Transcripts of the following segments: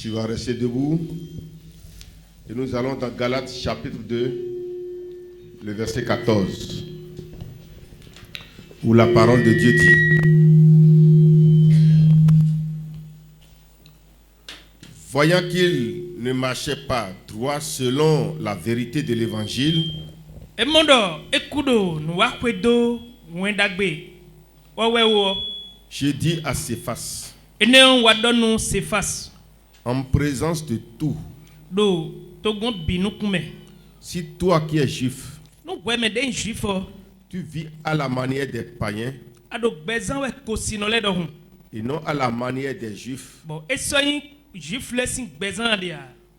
Tu vas rester debout. Et nous allons dans Galates chapitre 2, le verset 14, où la parole de Dieu dit: voyant qu'il ne marchait pas droit selon la vérité de l'évangile, j'ai dit à Céphas, en présence de tout, si toi qui es juif, tu vis à la manière des païens et non à la manière des juifs,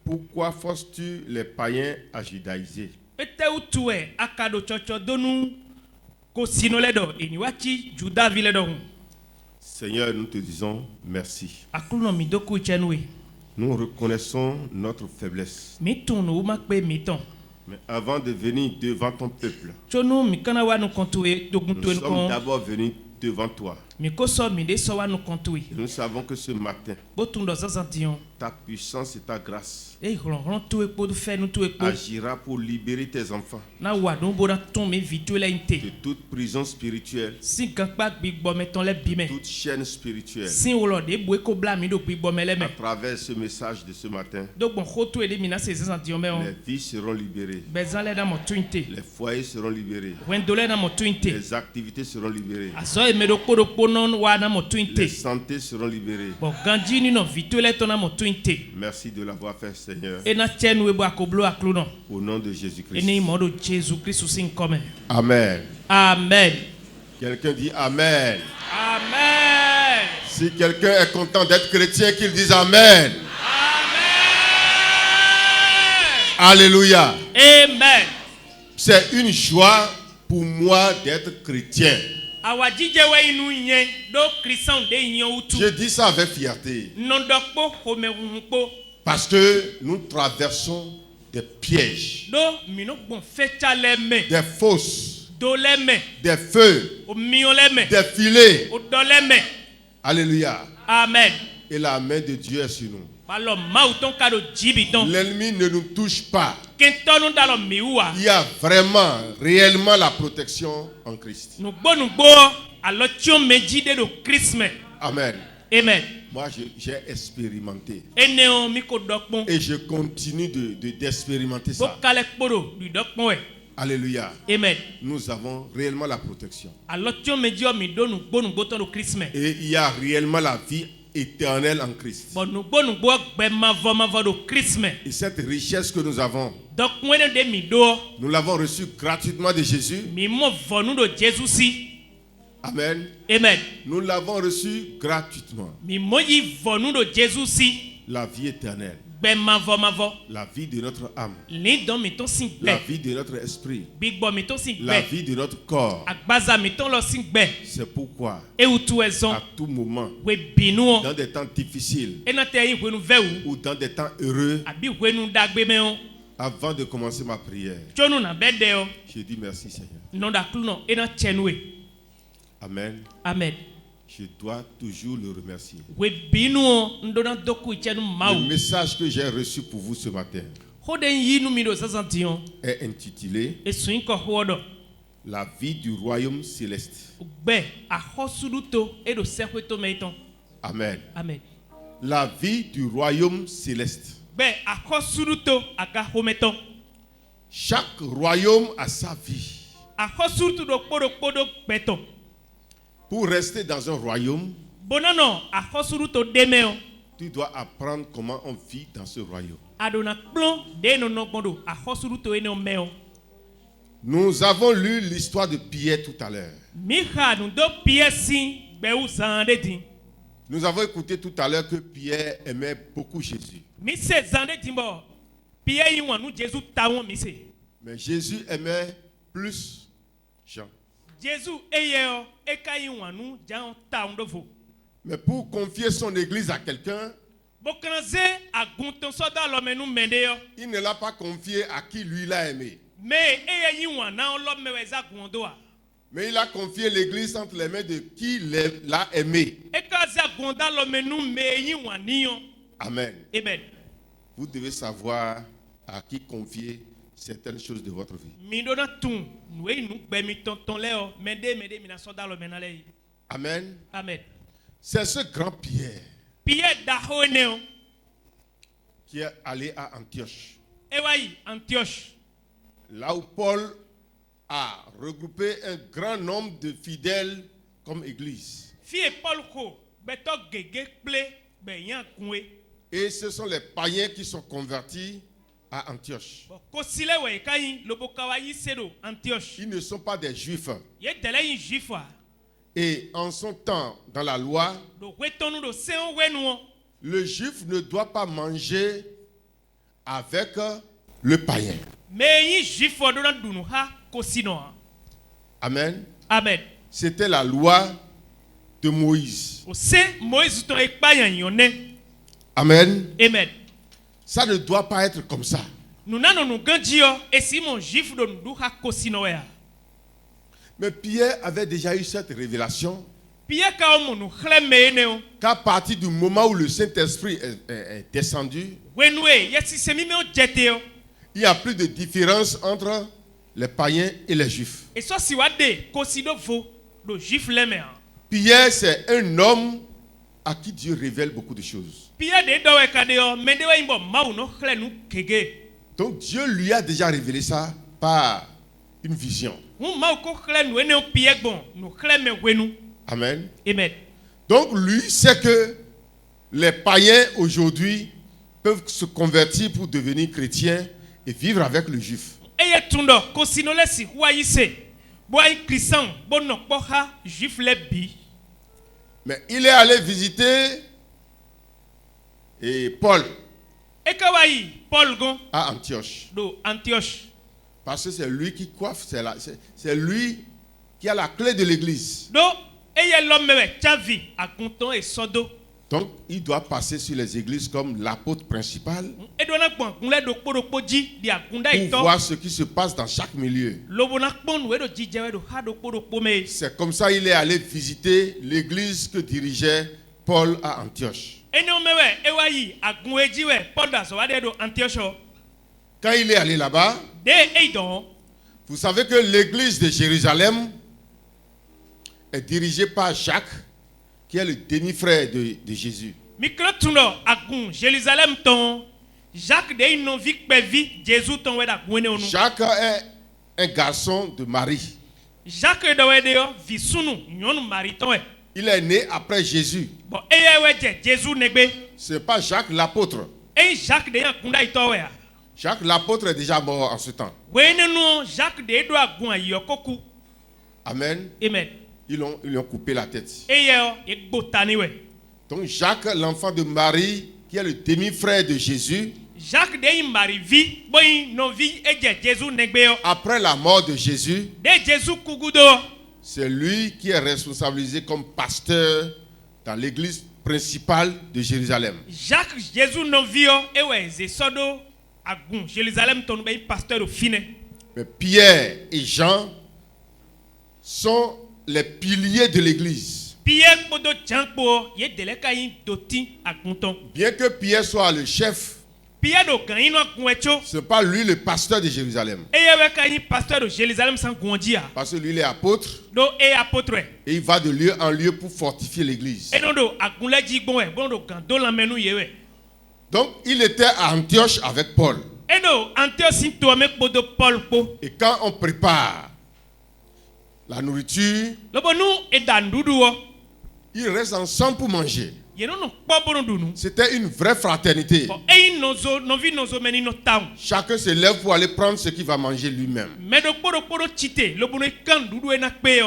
pourquoi forces-tu les païens à judaïser? Seigneur, nous te disons merci. Nous reconnaissons notre faiblesse. Mais avant de venir devant ton peuple, nous sommes d'abord venus devant toi. Et nous savons que ce matin, ta puissance et ta grâce agira pour libérer tes enfants de toute prison spirituelle, de toute chaîne spirituelle. À travers ce message de ce matin, les vies seront libérées, les foyers seront libérés, les activités seront libérées, les santé seront libérées. Merci de l'avoir fait, Seigneur. Au nom de Jésus-Christ. Amen. Amen. Quelqu'un dit Amen. Amen. Si quelqu'un est content d'être chrétien, qu'il dise Amen. Amen. Alléluia. Amen. C'est une joie pour moi d'être chrétien. Je dis ça avec fierté. Parce que nous traversons des pièges, des fosses, des feux, des filets. Alléluia. Amen. Et la main de Dieu est sur nous. L'ennemi ne nous touche pas. Il y a vraiment, réellement la protection en Christ. Amen. Amen. Moi, j'ai expérimenté. Et je continue d'expérimenter ça. Alléluia. Amen. Nous avons réellement la protection. Et il y a réellement la vie éternelle en Christ. Et cette richesse que nous avons, nous l'avons reçue gratuitement de Jésus. Amen. Amen. Nous l'avons reçu gratuitement. La vie éternelle. La vie de notre âme. La vie de notre esprit. La vie de notre corps. C'est pourquoi, à tout moment, dans des temps difficiles ou dans des temps heureux, avant de commencer ma prière, je dis merci, Seigneur. Amen. Amen. Je dois toujours le remercier. Le message que j'ai reçu pour vous ce matin est intitulé La vie du royaume céleste. Amen. Amen. La vie du royaume céleste. Chaque royaume a sa vie. Pour rester dans un royaume, tu dois apprendre comment on vit dans ce royaume. Nous avons lu l'histoire de Pierre tout à l'heure. Nous avons écouté tout à l'heure que Pierre aimait beaucoup Jésus. Mais Jésus aimait plus Jean. Mais pour confier son église à quelqu'un, il ne l'a pas confié à qui lui l'a aimé. Mais il a confié l'église entre les mains de qui l'a aimé. Amen. Amen. Vous devez savoir à qui confier certaines choses de votre vie. Amen. Amen. C'est ce grand Pierre qui est allé à Antioche. Là où Paul a regroupé un grand nombre de fidèles comme église. Et ce sont les païens qui sont convertis à Antioche. Ils ne sont pas des juifs. Et en son temps, dans la loi, le juif ne doit pas manger avec le païen. Amen. Amen. C'était la loi de Moïse. Amen. Amen. Ça ne doit pas être comme ça. Mais Pierre avait déjà eu cette révélation qu'à partir du moment où le Saint-Esprit est descendu, il n'y a plus de différence entre les païens et les juifs. Pierre, c'est un homme à qui Dieu révèle beaucoup de choses. Donc Dieu lui a déjà révélé ça par une vision. Amen. Amen. Donc lui sait que les païens aujourd'hui peuvent se convertir pour devenir chrétiens et vivre avec le juif. Mais il est allé visiter Paul à Antioche. Parce que c'est lui qui coiffe, c'est lui qui a la clé de l'église. Donc il doit passer sur les églises comme l'apôtre principal pour voir ce qui se passe dans chaque milieu. C'est comme ça qu'il est allé visiter l'église que dirigeait Paul à Antioche. Quand il est allé là-bas, vous savez que l'église de Jérusalem est dirigée par Jacques, qui est le demi-frère de Jésus. Jacques est un garçon de Marie. Il est né après Jésus. Ce n'est pas Jacques l'apôtre. Jacques l'apôtre est déjà mort en ce temps. Amen. Amen. Ils lui ont coupé la tête. Donc Jacques, l'enfant de Marie, qui est le demi-frère de Jésus, après la mort de Jésus, c'est lui qui est responsabilisé comme pasteur dans l'église principale de Jérusalem. Mais Pierre et Jean sont les piliers de l'église. Bien que Pierre soit le chef, ce n'est pas lui le pasteur de Jérusalem. Parce que lui il est apôtre. Et il va de lieu en lieu pour fortifier l'église. Donc il était à Antioche avec Paul. Et quand on prépare la nourriture, ils restent ensemble pour manger. C'était une vraie fraternité. Chacun se lève pour aller prendre ce qu'il va manger lui-même.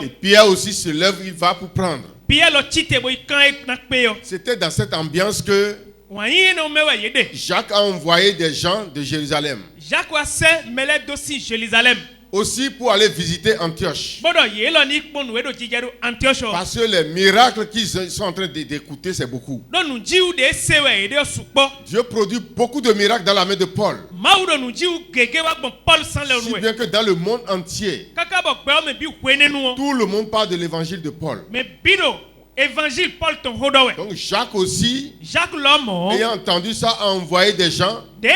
Et Pierre aussi se lève, il va pour prendre. C'était dans cette ambiance que Jacques a envoyé des gens de Jérusalem aussi pour aller visiter Antioche. Parce que les miracles qu'ils sont en train d'écouter, c'est beaucoup. Dieu produit beaucoup de miracles dans la main de Paul. Si bien que dans le monde entier, tout le monde parle de l'évangile de Paul. Évangile Paul ton hodowe. Donc Jacques aussi, Jacques l'homme, ayant entendu ça, a envoyé des gens pour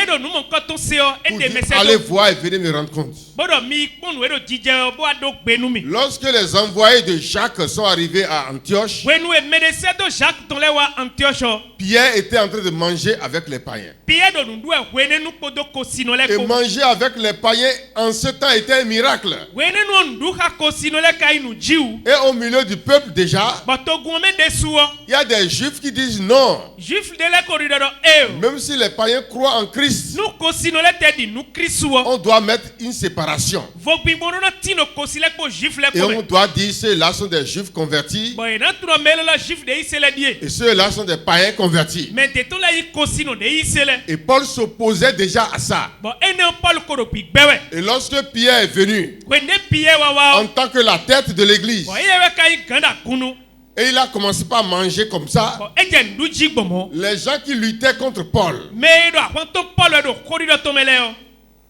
dire, allez voir et venez me rendre compte. Lorsque les envoyés de Jacques sont arrivés à Antioche, Pierre était en train de manger avec les païens. Et manger avec les païens en ce temps était un miracle. Et au milieu du peuple déjà, il y a des juifs qui disent non. Même si les païens croient en Christ, on doit mettre une séparation. Et on doit dire ceux-là sont des juifs convertis et ceux-là sont des païens convertis. Et Paul s'opposait déjà à ça. Et lorsque Pierre est venu en tant que la tête de l'église, et il a commencé par manger comme ça, les gens qui luttaient contre Paul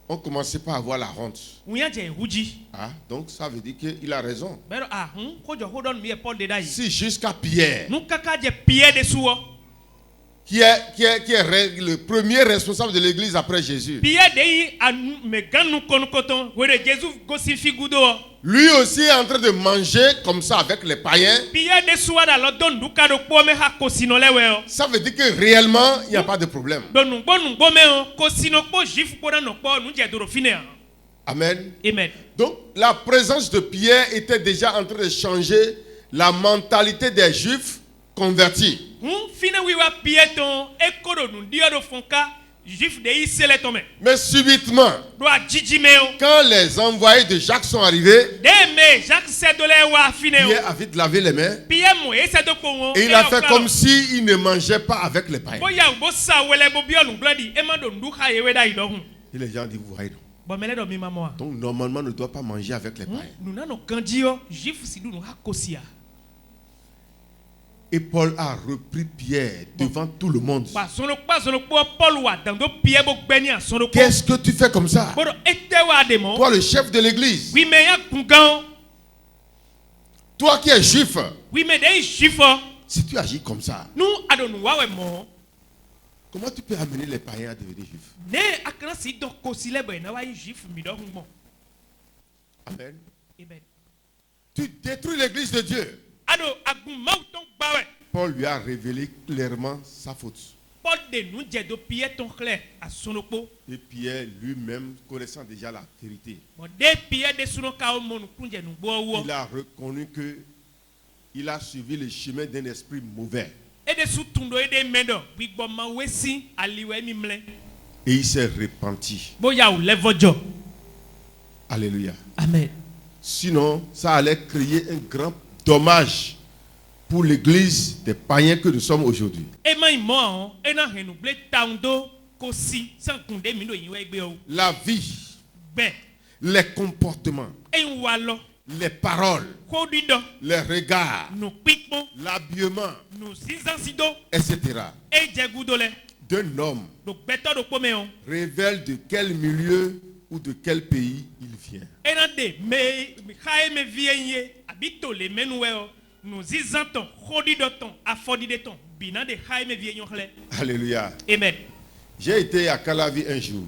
ont commencé par avoir la honte. Ah, donc ça veut dire qu'il a raison. Si jusqu'à Pierre, qui est le premier responsable de l'église après Jésus, lui aussi est en train de manger comme ça avec les païens, ça veut dire que réellement il n'y a pas de problème. Amen. Amen. Donc la présence de Pierre était déjà en train de changer la mentalité des juifs convertis. Mais subitement, quand les envoyés de Jacques sont arrivés, Pierre a vite lavé les mains et il a fait comme s'il ne mangeait pas avec les païens. Et les gens disent, vous voyez, donc normalement on ne doit pas manger avec les païens. Et Paul a repris Pierre devant tout le monde. Qu'est-ce que tu fais comme ça? Toi le chef de l'église. Toi qui es juif. Si tu agis comme ça, comment tu peux amener les païens à devenir juifs? Amen. Amen. Tu détruis l'église de Dieu. Paul lui a révélé clairement sa faute. Et Pierre lui-même, connaissant déjà la vérité, il a reconnu que il a suivi le chemin d'un esprit mauvais. Et il s'est repenti. Alléluia. Amen. Sinon, ça allait créer un grand dommage pour l'église des païens que nous sommes aujourd'hui. La vie, les comportements, les paroles, les regards, l'habillement, etc. d'un homme révèle de quel milieu ou de quel pays il vient. Alléluia. Amen. J'ai été à Calavi un jour.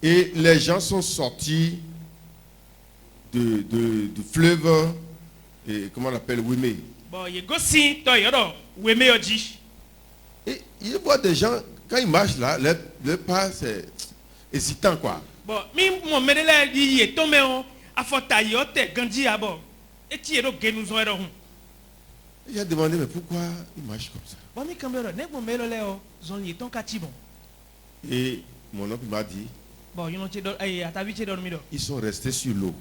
Et les gens sont sortis du fleuve, et comment on l'appelle, Wimé. Et ils voient des gens, quand ils marchent là, leur pas c'est hésitant quoi. J'ai demandé mais pourquoi ils marchent comme ça. Et mon oncle m'a dit, ils sont restés sur l'eau.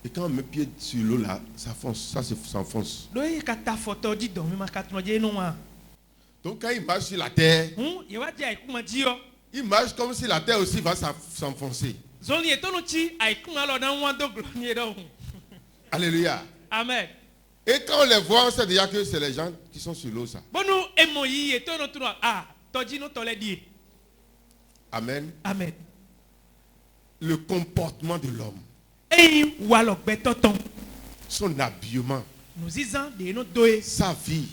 Et quand on met pied sur l'eau là, ça s'enfonce. Donc quand ils marchent sur la terre, ils marchent comme si la terre aussi va s'enfoncer. Alléluia. Amen. Et quand on les voit, on sait déjà que c'est les gens qui sont sur l'eau ça. Amen. Amen. Le comportement de l'homme. Son habillement. Sa vie.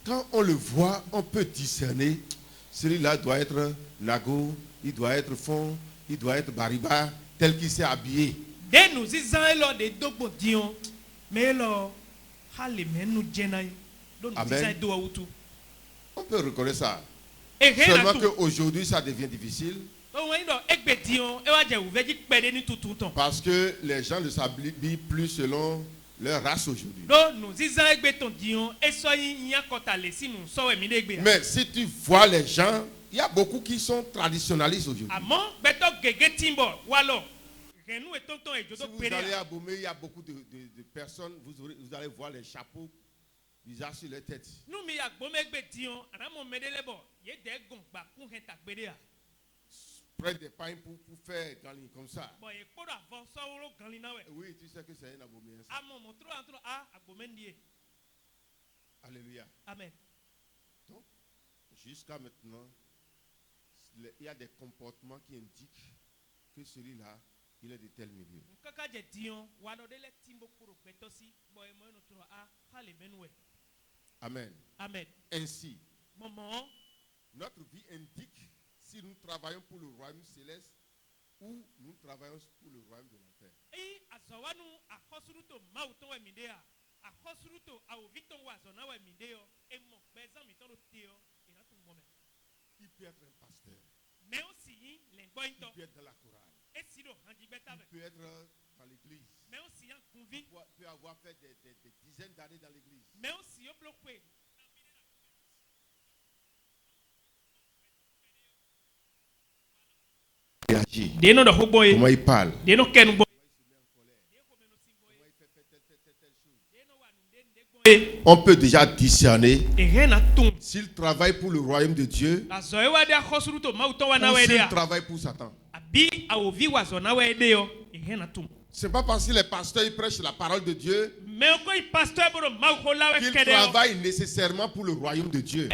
Quand on le voit, on peut discerner. Celui-là doit être Nago, il doit être Fond, il doit être Bariba, tel qu'il s'est habillé. Amen. On peut reconnaître ça. Seulement qu'aujourd'hui, ça devient difficile. Parce que les gens ne s'habillent plus selon leur race aujourd'hui. Mais si tu vois les gens, il y a beaucoup qui sont traditionnalistes aujourd'hui. Si vous allez à Bomé, il y a beaucoup de personnes, vous allez voir les chapeaux bizarres sur leur tête. Près des pains pour faire galine comme ça. Oui, tu sais que c'est un abomination. Alléluia. Amen. Donc, jusqu'à maintenant, il y a des comportements qui indiquent que celui-là, il est de tel milieu. Amen. Amen. Ainsi, notre vie indique si nous travaillons pour le royaume céleste ou nous travaillons pour le royaume de l'enfer. Il peut être un pasteur. Il peut être dans la chorale. Il peut être dans l'église. Il peut avoir fait des dizaines d'années dans l'église. Comment il parle. On peut déjà discerner s'il travaille pour le royaume de Dieu ou s'il travaille pour Satan. Ce n'est pas parce que les pasteurs ils prêchent la parole de Dieu qu'ils travaillent nécessairement pour le royaume de Dieu.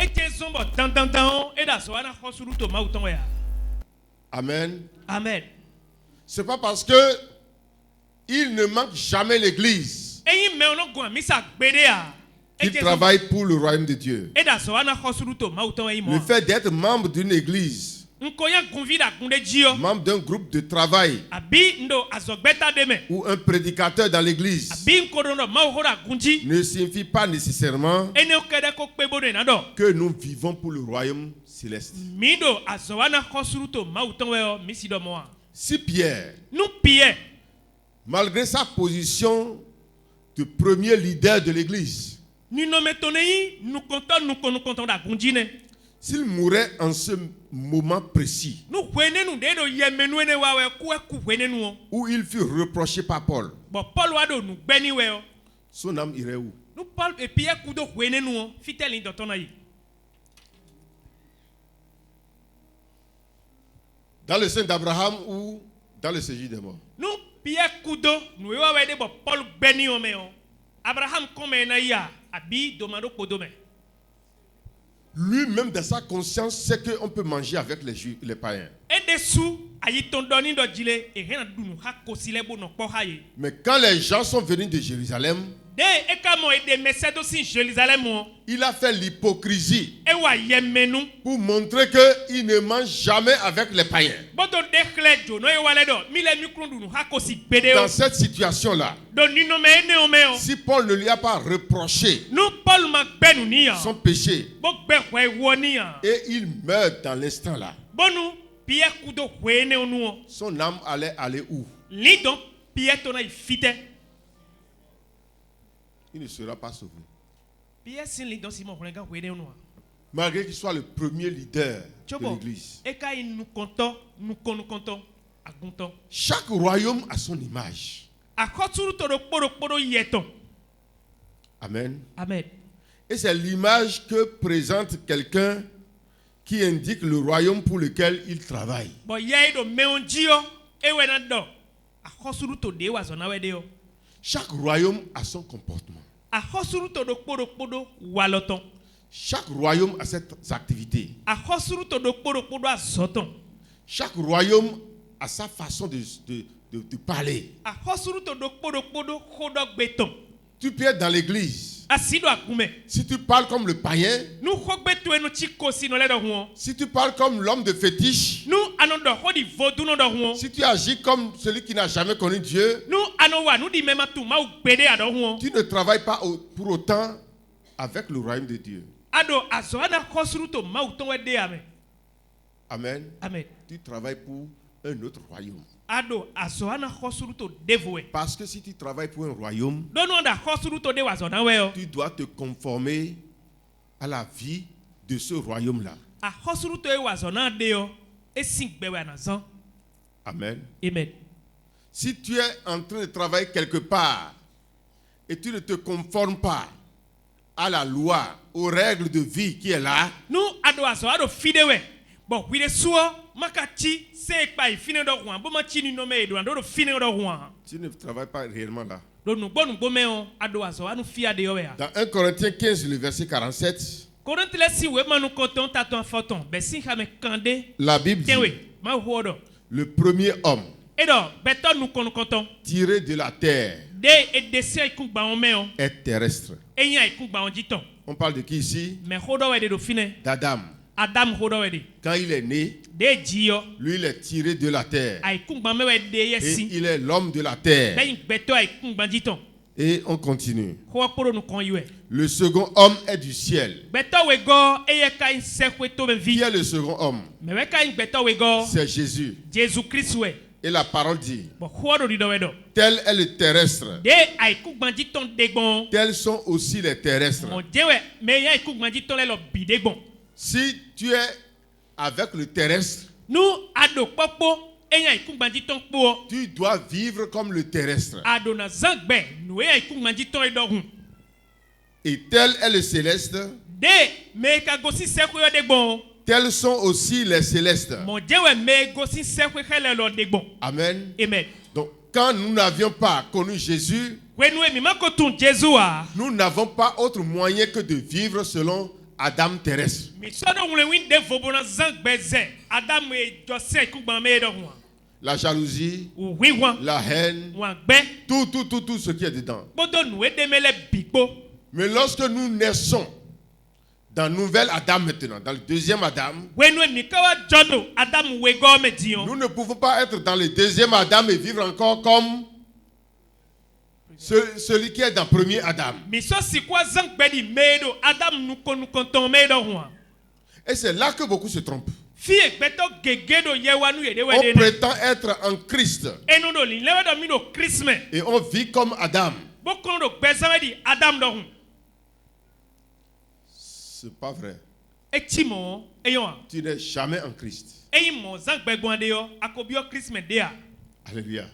Amen. Amen. Ce n'est pas parce que il ne manque jamais l'église qu'il travaille pour le royaume de Dieu. Le fait d'être membre d'une église, membre d'un groupe de travail ou un prédicateur dans l'église ne signifie pas nécessairement que nous vivons pour le royaume céleste. Si Pierre, malgré sa position de premier leader de l'église, s'il mourait en ce moment précis où il fut reproché par Paul, son âme irait où? Dans le sein d'Abraham ou dans le séjour des morts? Lui-même dans sa conscience sait qu'on peut manger avec les païens. Mais quand les gens sont venus de Jérusalem, il a fait l'hypocrisie pour montrer qu'il ne mange jamais avec les païens. Dans cette situation-là, si Paul ne lui a pas reproché son péché et il meurt dans l'instant-là, son âme allait aller où? Il ne sera pas sauvé. Malgré qu'il soit le premier leader de l'église. Chaque royaume a son image. Amen. Amen. Et c'est l'image que présente quelqu'un qui indique le royaume pour lequel il travaille. Chaque royaume a son comportement. Chaque royaume a ses activités. Chaque royaume a sa façon de parler. Tu peux être dans l'église. Si tu parles comme le païen, si tu parles comme l'homme de fétiche, si tu agis comme celui qui n'a jamais connu Dieu, tu ne travailles pas pour autant avec le royaume de Dieu. Amen. Amen. Tu travailles pour un autre royaume. Parce que si tu travailles pour un royaume, tu dois te conformer à la vie de ce royaume-là. Amen. Amen. Si tu es en train de travailler quelque part et tu ne te conformes pas à la loi, aux règles de vie qui est là, tu ne travailles pas réellement là. Dans 1 Corinthiens 15, le verset 47, la Bible dit, le premier homme tiré de la terre est terrestre. On parle de qui ici? D'Adam. Quand il est né, lui il est tiré de la terre. Et il est l'homme de la terre. Et on continue. Le second homme est du ciel. Qui est le second homme? C'est Jésus. Et la parole dit, tel est le terrestre, tels sont aussi les terrestres. Si tu es avec le terrestre, tu dois vivre comme le terrestre. Et tel est le céleste, tels sont aussi les célestes. Amen. Amen. Donc, quand nous n'avions pas connu Jésus, nous n'avons pas autre moyen que de vivre selon Adam terrestre. La jalousie, la haine, tout ce qui est dedans. Mais lorsque nous naissons dans le nouvel Adam maintenant, dans le deuxième Adam, nous ne pouvons pas être dans le deuxième Adam et vivre encore comme celui qui est dans le premier Adam. Et c'est là que beaucoup se trompent. On prétend être en Christ et on vit comme Adam. C'est pas vrai. Tu n'es jamais en Christ. Alléluia.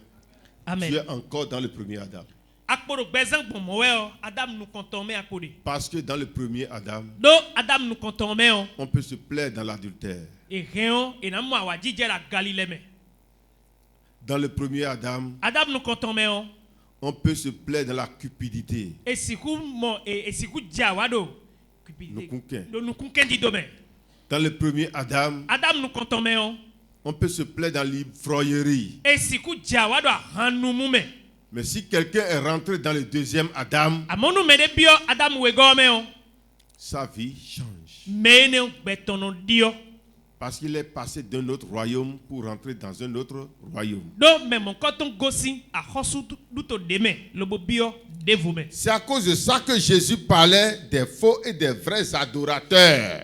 Amen. Tu es encore dans le premier Adam. Parce que dans le premier Adam, on peut se plaire dans l'adultère. Dans le premier Adam, on peut se plaire dans la cupidité. Dans le premier Adam, on peut se plaire dans l'ivrognerie. Mais si quelqu'un est rentré dans le deuxième Adam, sa vie change. Parce qu'il est passé d'un autre royaume pour rentrer dans un autre royaume. C'est à cause de ça que Jésus parlait des faux et des vrais adorateurs.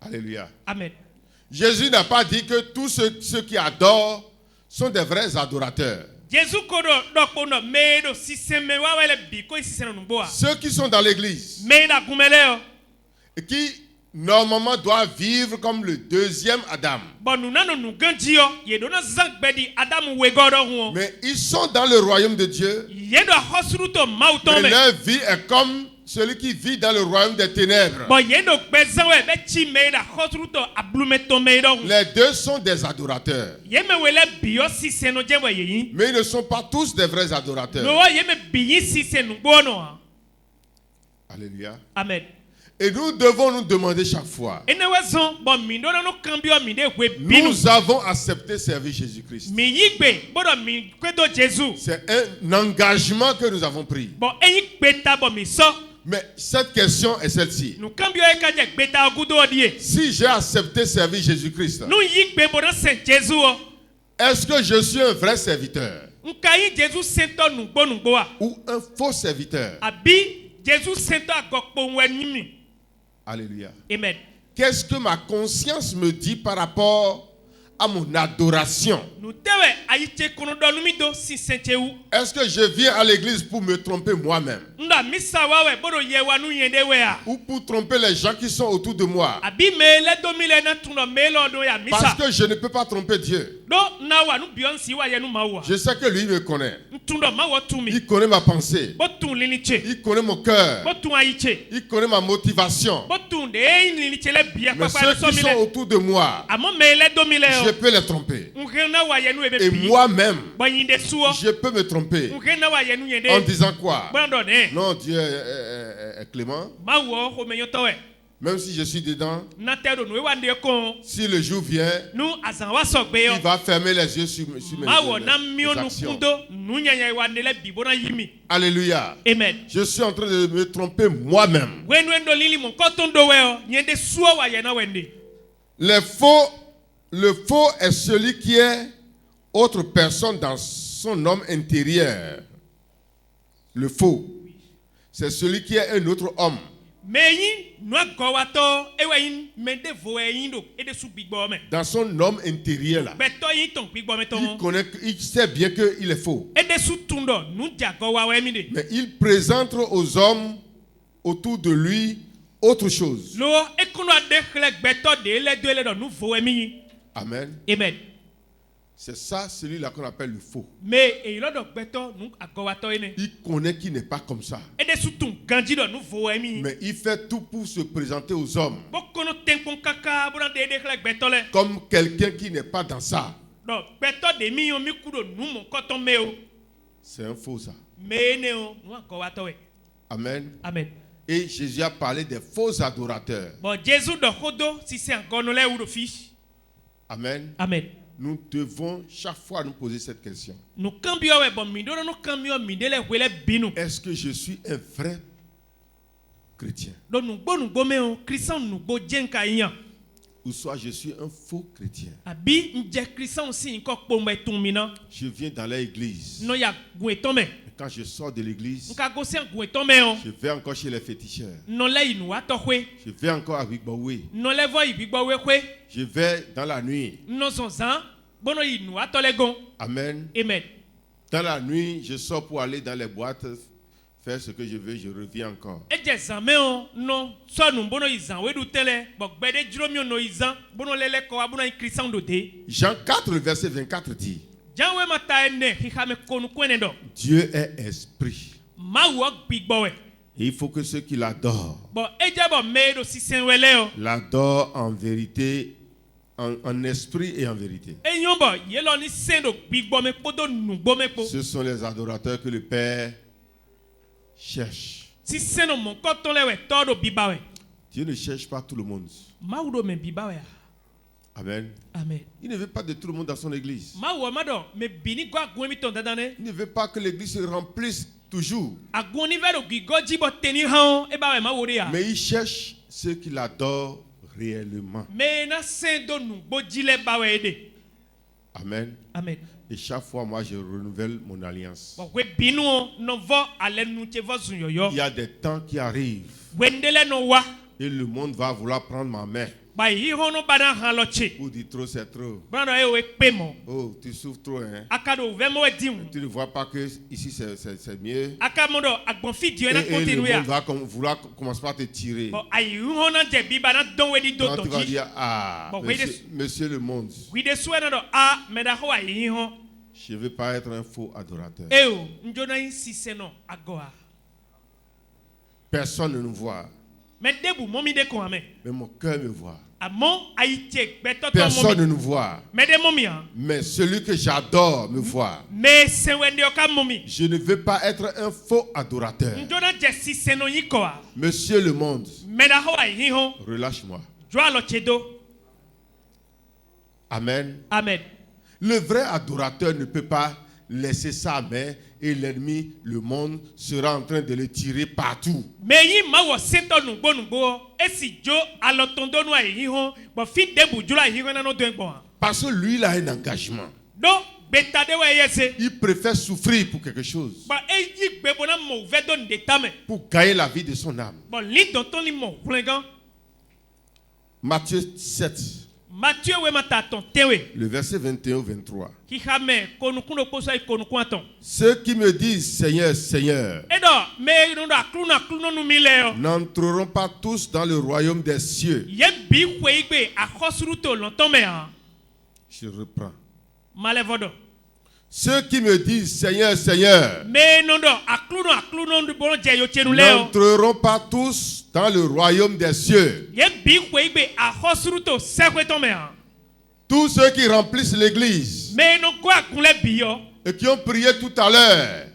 Alléluia. Amen. Jésus n'a pas dit que tous ceux qui adorent sont des vrais adorateurs. Ceux qui sont dans l'église et qui normalement doivent vivre comme le deuxième Adam. Mais ils sont dans le royaume de Dieu. Mais leur vie est comme celui qui vit dans le royaume des ténèbres. Les deux sont des adorateurs. Mais ils ne sont pas tous des vrais adorateurs. Alléluia. Amen. Et nous devons nous demander chaque fois. Nous avons accepté servir Jésus-Christ. C'est un engagement que nous avons pris. Mais cette question est celle-ci. Si j'ai accepté servir Jésus-Christ, est-ce que je suis un vrai serviteur ou un faux serviteur? Alléluia. Amen. Qu'est-ce que ma conscience me dit par rapport à mon adoration? Est-ce que je viens à l'église pour me tromper moi-même? Ou pour tromper les gens qui sont autour de moi? Parce que je ne peux pas tromper Dieu. Je sais que lui me connaît. Il connaît ma pensée. Il connaît mon cœur. Il connaît ma motivation. Mais ceux qui sont autour de moi, je peux les tromper. Et moi-même, je peux me tromper. En disant quoi? Non, Dieu est clément. Même si je suis dedans, si le jour vient, il va fermer les yeux sur mes actions. Alléluia. Amen. Je suis en train de me tromper moi-même. Le faux est celui qui est autre personne dans son homme intérieur. Le faux, c'est celui qui est un autre homme. Dans son homme intérieur là, il sait bien qu'il est faux. Mais il présente aux hommes autour de lui autre chose. Amen. Amen. C'est ça, celui-là qu'on appelle le faux. Il connaît qu'il n'est pas comme ça. Mais il fait tout pour se présenter aux hommes comme quelqu'un qui n'est pas dans ça. C'est un faux ça. Amen. Amen. Et Jésus a parlé des faux adorateurs. Amen. Amen. Nous devons chaque fois nous poser cette question. Est-ce que je suis un vrai chrétien? Ou soit je suis un faux chrétien. Je viens dans l'église. Quand je sors de l'église, je vais encore chez les féticheurs. Je vais encore à Bigbaoué. Je vais dans la nuit. Amen. Amen. Dans la nuit, je sors pour aller dans les boîtes, faire ce que je veux, je reviens encore. Jean 4, verset 24 dit: Dieu est esprit. Et il faut que ceux qui l'adorent l'adorent en vérité, en esprit et en vérité. Ce sont les adorateurs que le Père cherche. Dieu ne cherche pas tout le monde. Amen. Amen. Il ne veut pas de tout le monde dans son église. Il ne veut pas que l'église se remplisse toujours. Mais il cherche ceux qui l'adorent réellement. Amen. Amen. Et chaque fois, moi, je renouvelle mon alliance. Il y a des temps qui arrivent et le monde va vouloir prendre ma main. Pour dire trop, c'est trop. Oh, tu souffres trop, hein? Tu ne vois pas que ici c'est mieux. Et le monde va vouloir commencer par te tirer. Donc tu vas dire: ah, monsieur le monde, je ne veux pas être un faux adorateur. Personne ne nous voit. Mais mon cœur me voit. Personne ne nous voit. Mais celui que j'adore me voit. Je ne veux pas être un faux adorateur. Monsieur le monde, relâche-moi. Amen. Amen. Le vrai adorateur ne peut pas laisser sa main et l'ennemi, le monde, sera en train de le tirer partout. Parce que lui, il a un engagement. Il préfère souffrir pour quelque chose, pour gagner la vie de son âme. Matthieu 7. Le verset 21 au 23. Ceux qui me disent Seigneur, Seigneur, n'entreront pas tous dans le royaume des cieux. Je reprends. Ceux qui me disent Seigneur, Seigneur, n'entreront pas tous dans le royaume des cieux. Tous ceux qui remplissent l'église et qui ont prié tout à l'heure,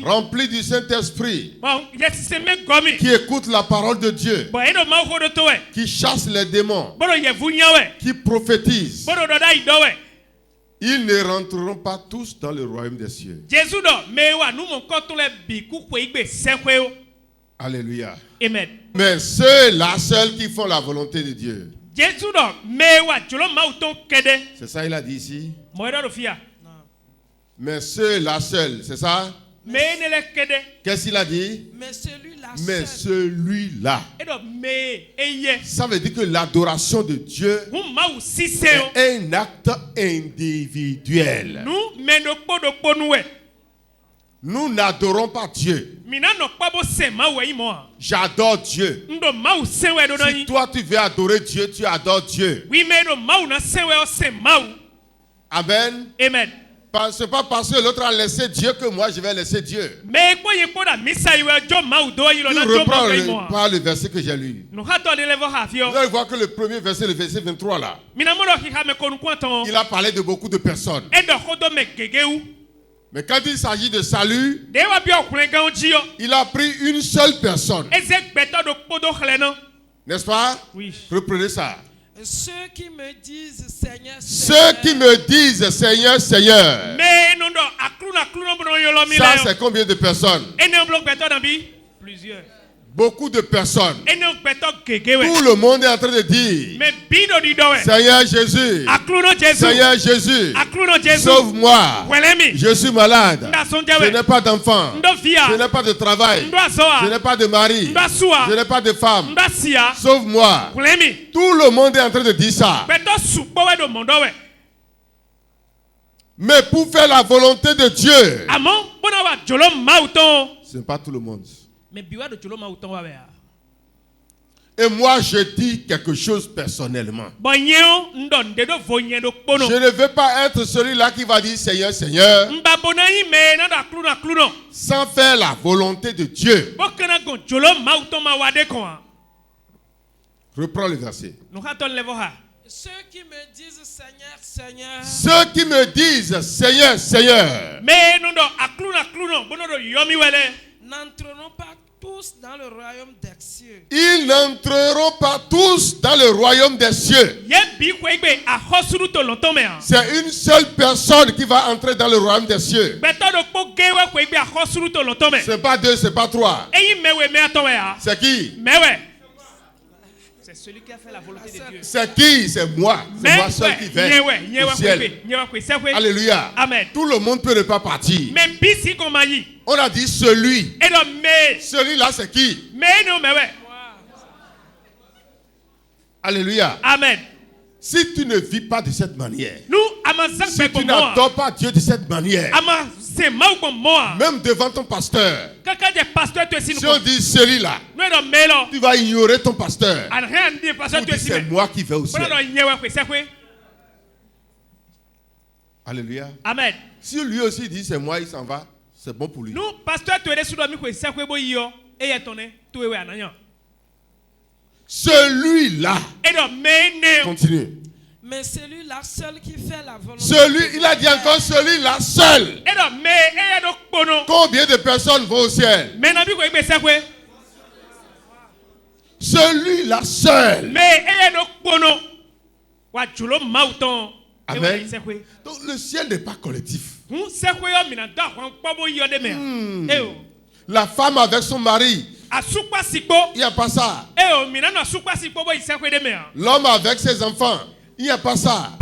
remplis du Saint-Esprit, qui écoutent la parole de Dieu, qui chassent les démons, qui prophétisent, ils ne rentreront pas tous dans le royaume des cieux. Alléluia. Amen. Mais ceux-là, seuls qui font la volonté de Dieu. C'est ça il a dit ici. Mais ceux-là seuls, c'est ça? Qu'est-ce qu'il a dit? Mais celui-là. Ça veut dire que l'adoration de Dieu est un acte individuel. Nous n'adorons pas Dieu. J'adore Dieu. Si toi tu veux adorer Dieu, tu adores Dieu. Amen. Amen. C'est pas parce que l'autre a laissé Dieu que moi je vais laisser Dieu. Tu reprends par le verset que j'ai lu. Vous allez voir que le premier verset, le verset 23 là, il a parlé de beaucoup de personnes. Mais quand il s'agit de salut, il a pris une seule personne. N'est-ce pas? Oui. Reprenez ça. Ceux qui me disent Seigneur, Seigneur. Ceux qui me disent Seigneur, Seigneur. Ça, c'est combien de personnes? Plusieurs. Beaucoup de personnes. Tout le monde est en train de dire Seigneur Jésus, Seigneur Jésus, sauve-moi. Je suis malade. Je n'ai pas d'enfant. Je n'ai pas de travail. Je n'ai pas de mari. Je n'ai pas de femme. Sauve-moi. Tout le monde est en train de dire ça. Mais pour faire la volonté de Dieu, ce n'est pas tout le monde. Et moi je dis quelque chose personnellement. Je ne veux pas être celui-là qui va dire Seigneur, Seigneur, sans faire la volonté de Dieu. Reprends le verset. Ceux qui me disent Seigneur, Seigneur. Ceux qui me disent Seigneur, Seigneur. N'entreront pas tous dans le royaume des cieux. Ils n'entreront pas tous dans le royaume des cieux. C'est une seule personne qui va entrer dans le royaume des cieux. C'est pas deux, c'est pas trois. C'est qui? C'est celui qui a fait la volonté de Dieu. C'est qui? C'est moi. C'est moi seul qui vais au ciel. Alléluia. Amen. Tout le monde peut ne pas partir. On a dit celui. Celui-là, c'est qui? Alléluia. Amen. Si tu ne vis pas de cette manière, si tu n'adores pas Dieu de cette manière, même devant ton pasteur, si on dit celui-là, tu vas ignorer ton pasteur. C'est moi qui vais au ciel. Alléluia. Amen. Si lui aussi dit c'est moi, il s'en va, c'est bon pour lui. Celui-là. Continue. Mais celui-là seul qui fait la volonté. Il a dit encore celui-là seul. Combien de personnes vont au ciel? Celui-là seul. Amen. Donc le ciel n'est pas collectif. La femme avec son mari, il n'y a pas ça. L'homme avec ses enfants, il n'y a pas ça.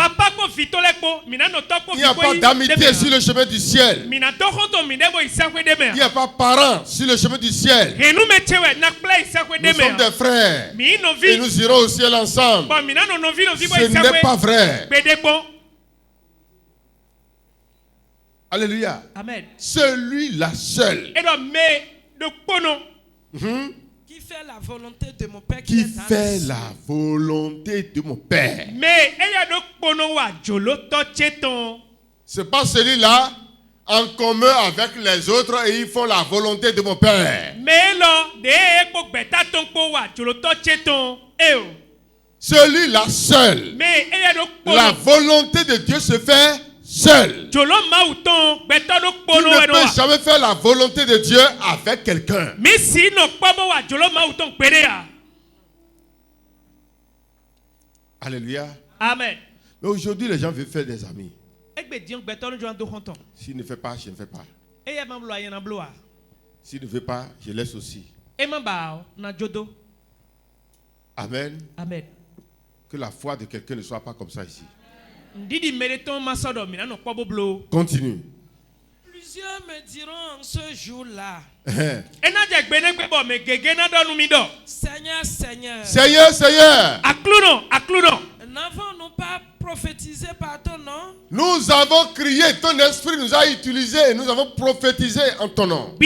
Il n'y a pas d'amitié sur le chemin du ciel. Il n'y a pas parents sur le chemin du ciel. Nous sommes des frères et nous irons au ciel ensemble. Ce n'est pas vrai. Alléluia. Amen. Celui-là seul. Qui fait la volonté de mon Père qui fait la volonté de mon Père. C'est pas celui-là en commun avec les autres et ils font la volonté de mon Père. Celui-là seul. La volonté de Dieu se fait seul. Tu ne peux jamais faire la volonté de Dieu avec quelqu'un. Alléluia. Amen. Mais aujourd'hui, les gens veulent faire des amis. S'il ne fait pas, je ne fais pas. S'il ne fait pas, je laisse aussi. Amen. Amen. Que la foi de quelqu'un ne soit pas comme ça ici. Continue. Plusieurs me diront en ce jour-là. Seigneur, Seigneur. Seigneur, Seigneur. N'avons-nous pas prophétisé par ton nom? Nous avons crié, ton esprit nous a utilisé et nous avons prophétisé en ton nom.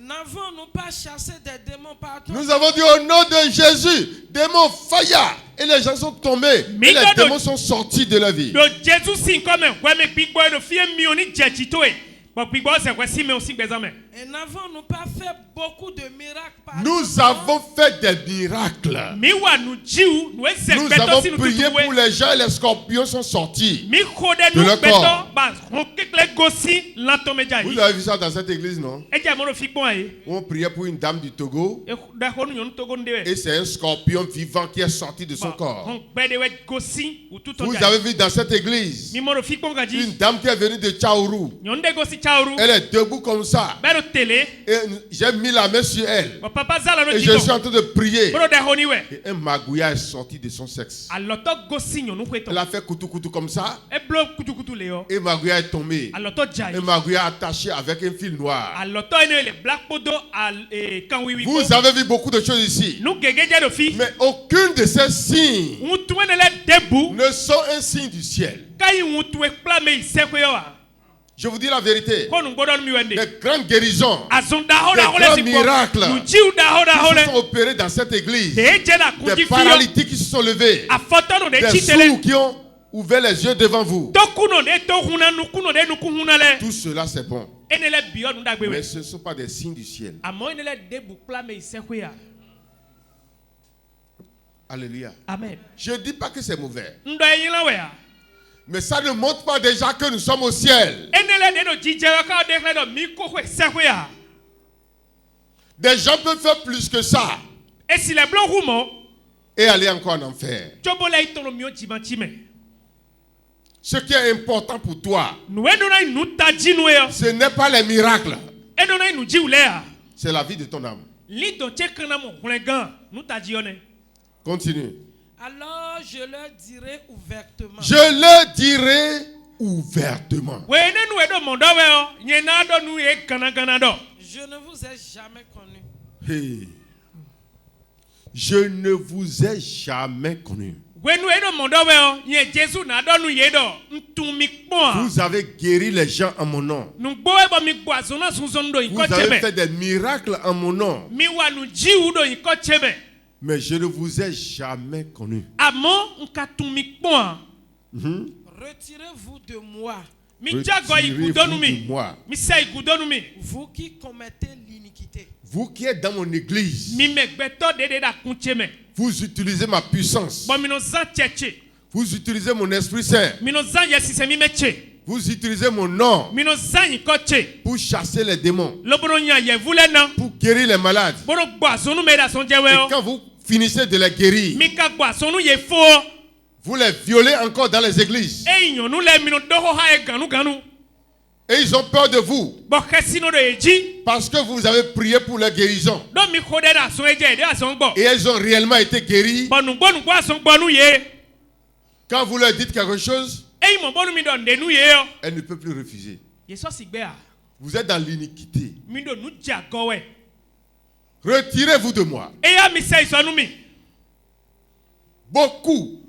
N'avons-nous pas chassé des démons par ton nom? Nous avons dit au nom de Jésus, démons faya. Et les gens sont tombés. Et les démons sont sortis de la vie. Et n'avons-nous pas fait beaucoup de miracles par Nous avons fait des miracles. Nous avons prié pour les gens et les scorpions sont sortis de leur corps. Vous avez vu ça dans cette église, non? On priait pour une dame du Togo et c'est un scorpion vivant qui est sorti de son corps. Vous avez vu dans cette église une dame qui est venue de Tchaourou. Elle est debout comme ça. Et j'ai mis la main sur elle. Et je suis en train de prier. Et un magouya est sorti de son sexe. Elle a fait coutou comme ça. Et magouya est tombé. Et magouya attaché avec un fil noir. Vous avez vu beaucoup de choses ici. Mais aucun de ces signes ne sont un signe du ciel. Je vous dis la vérité. Les grandes guérisons, les grands miracles qui se sont opérés dans cette église, des paralytiques qui se sont levés, des sourds qui ont ouvert les yeux devant vous. Tout cela c'est bon. Mais ce ne sont pas des signes du ciel. Alléluia. Amen. Je ne dis pas que c'est mauvais. Mais ça ne montre pas déjà que nous sommes au ciel. Des gens peuvent faire plus que ça et aller encore en enfer. Ce qui est important pour toi, ce n'est pas les miracles, c'est la vie de ton âme. Continue. Alors je leur dirai ouvertement. Je leur dirai ouvertement. Je ne vous ai jamais connu. Hey. Je ne vous ai jamais connu. Vous avez guéri les gens en mon nom. Vous avez fait des miracles en mon nom. Mais je ne vous ai jamais connu. Retirez-vous de moi. Retirez-vous de moi. Vous qui commettez l'iniquité. Vous qui êtes dans mon église. Vous utilisez ma puissance. Vous utilisez mon Esprit Saint. Vous utilisez mon nom pour chasser les démons, pour guérir les malades. Et quand vous finissez de les guérir, vous les violez encore dans les églises. Et ils ont peur de vous parce que vous avez prié pour leur guérison. Et elles ont réellement été guéries. Quand vous leur dites quelque chose, elle ne peut plus refuser. Vous êtes dans l'iniquité. Retirez-vous de moi. Beaucoup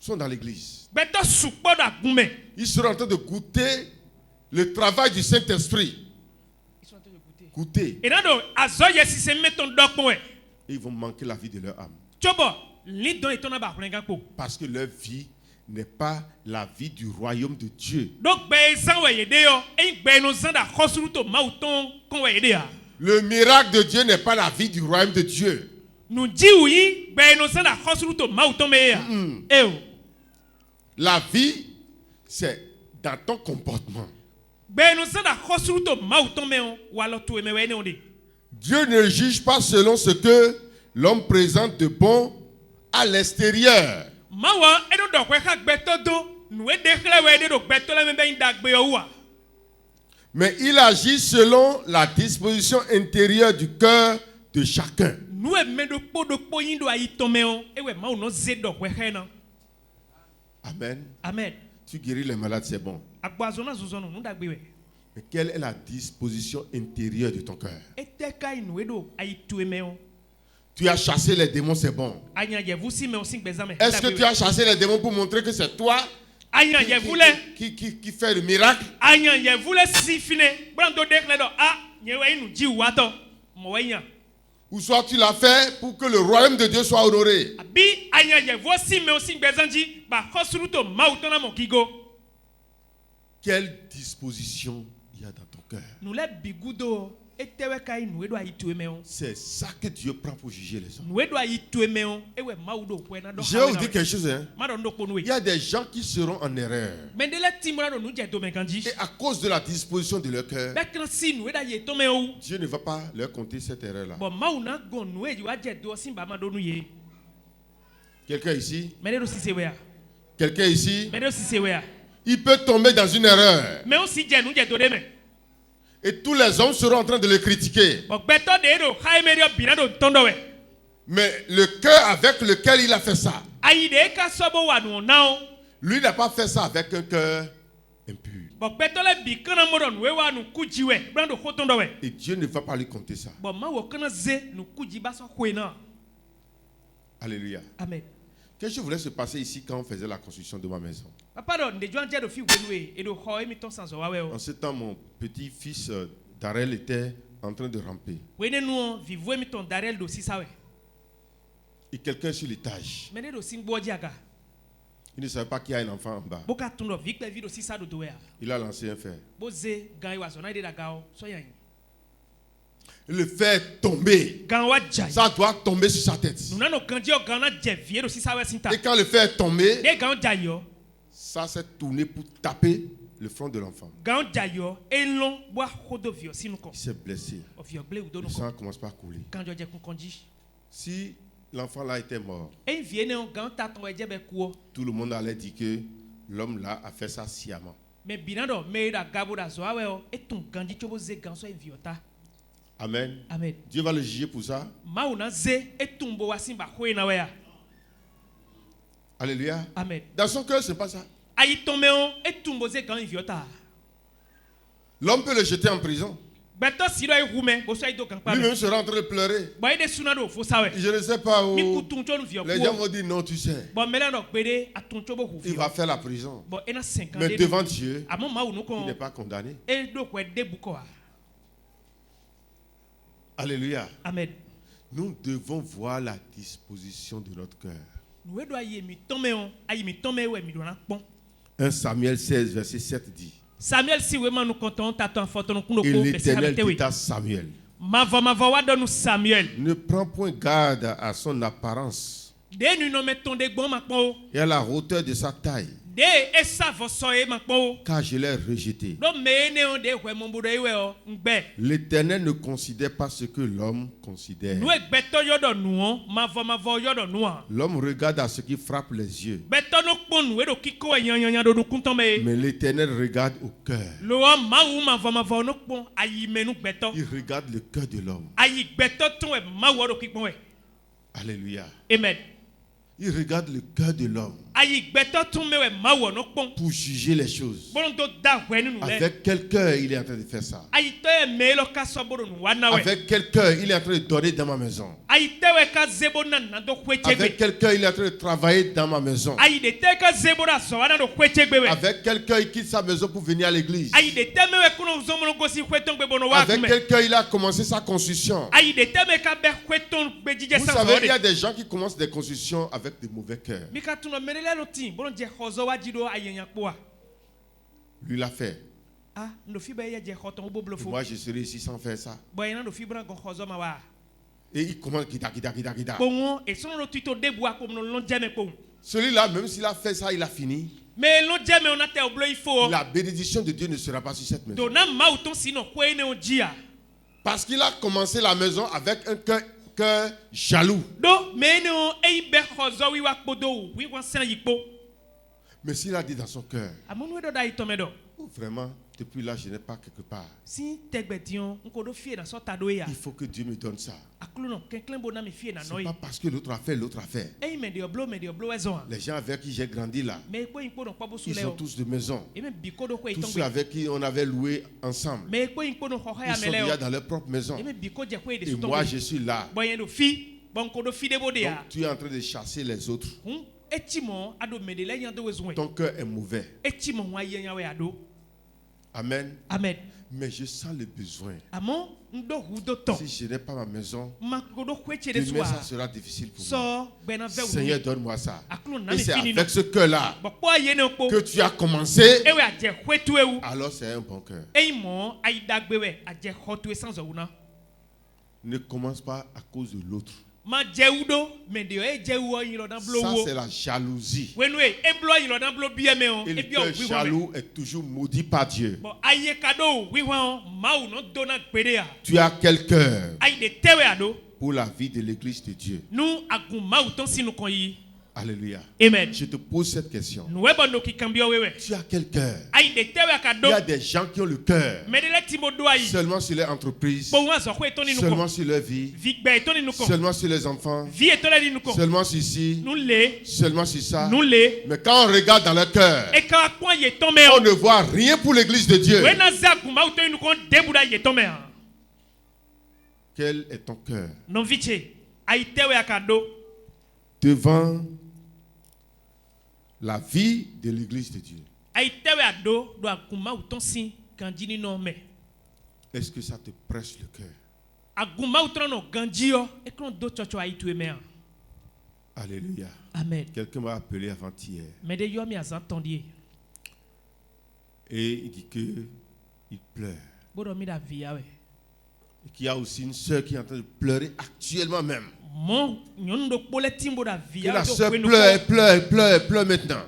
sont dans l'église. Ils sont en train de goûter le travail du Saint-Esprit. Goûter. Et ils vont manquer la vie de leur âme. Parce que leur vie n'est pas la vie du royaume de Dieu. Le miracle de Dieu n'est pas la vie du royaume de Dieu. La vie, c'est dans ton comportement. Dieu ne juge pas selon ce que l'homme présente de bon à l'extérieur. Mais il agit selon la disposition intérieure du cœur de chacun. Amen. Amen. Tu guéris les malades, c'est bon. Mais quelle est la disposition intérieure de ton cœur? Tu as chassé les démons, c'est bon. Est-ce que tu as chassé les démons pour montrer que c'est toi qui fait le miracle? Ou soit tu l'as fait pour que le royaume de Dieu soit honoré? Quelle disposition il y a dans ton cœur? C'est ça que Dieu prend pour juger les hommes. Je vais vous dire quelque chose. Il y a des gens qui seront en erreur. Et à cause de la disposition de leur cœur, Dieu ne va pas leur compter cette erreur-là. Quelqu'un ici? Quelqu'un ici? Il peut tomber dans une erreur. Et tous les hommes seront en train de le critiquer. Mais le cœur avec lequel il a fait ça, lui n'a pas fait ça avec un cœur impur. Et Dieu ne va pas lui compter ça. Alléluia. Amen. Qu'est-ce qui voulait se passer ici quand on faisait la construction de ma maison? En ce temps, mon petit-fils Darel était en train de ramper. Et quelqu'un sur l'étage. Il ne savait pas qu'il y a un enfant en bas. Il a lancé un fer. Le fer est tombé. Ça doit tomber sur sa tête. Et quand le fer est tombé, ça s'est tourné pour taper le front de l'enfant. Il s'est blessé. Le sang commence par couler. Si l'enfant là était mort, tout le monde allait dire que l'homme là a fait ça sciemment. Amen. Amen. Dieu va le juger pour ça. Alléluia. Amen. Dans son cœur, ce n'est pas ça. L'homme peut le jeter en prison. Lui-même sera en train de pleurer. Je ne sais pas où. Les gens vont dire non, tu sais. Il va faire la prison. Mais devant Dieu, il n'est pas condamné. Alléluia. Amen. Nous devons voir la disposition de notre cœur. 1 Samuel 16, verset 7 dit. Samuel si vraiment nous comptons t'attend photo nous et l'Éternel dit à Samuel, ne prends point garde à son apparence et à la hauteur de sa taille, car je l'ai rejeté. L'Éternel ne considère pas ce que l'homme considère. L'homme regarde à ce qui frappe les yeux, mais l'Éternel regarde au cœur. Il regarde le cœur de l'homme. Alléluia. Amen. Il regarde le cœur de l'homme pour juger les choses. Avec quel cœur il est en train de faire ça? Avec quel cœur il est en train de donner dans ma maison? Avec quel cœur il est en train de travailler dans ma maison? Avec quel cœur il quitte sa maison pour venir à l'église? Avec quel cœur il a commencé sa construction? Vous savez, il y a des gens qui commencent des constructions avec de mauvais cœurs. Lui l'a fait. Moi je serai ici sans faire ça. Et il commence guida. Celui-là, même s'il a fait ça, il a fini. La bénédiction de Dieu ne sera pas sur cette maison. Parce qu'il a commencé la maison avec un cœur jaloux. Mais s'il a dit dans son cœur, oh, vraiment, depuis là, je n'ai pas quelque part. Il faut que Dieu me donne ça. C'est pas parce que l'autre a fait. Les gens avec qui j'ai grandi là, ils ont tous de maisons. Tous ceux avec qui on avait loué ensemble, ils sont déjà dans leur propre maison. Et moi, je suis là. Donc, tu es en train de chasser les autres. Ton cœur est mauvais. Amen. Amen. Mais je sens le besoin. Si je n'ai pas ma maison, demain ça sera difficile pour moi. Seigneur, donne-moi ça. Et c'est avec ce cœur-là que tu as commencé. Alors c'est un bon cœur. Ne commence pas à cause de l'autre. Ça c'est la jalousie. Et le cœur jaloux est toujours maudit par Dieu. Tu as quel cœur pour la vie de l'église de Dieu? Alléluia. Amen. Je te pose cette question. Tu as quel cœur? Il y a des gens qui ont le cœur seulement sur leur entreprise, seulement sur leur vie, seulement sur les enfants, seulement sur ici, seulement sur ça. Mais quand on regarde dans leur cœur, on ne voit rien pour l'église de Dieu. Quel est ton cœur devant la vie de l'église de Dieu? Est-ce que ça te presse le cœur? Alléluia. Amen. Quelqu'un m'a appelé avant-hier. Et il dit qu'il pleure. Et qu'il y a aussi une soeur qui est en train de pleurer actuellement même. Que la soeur pleure maintenant.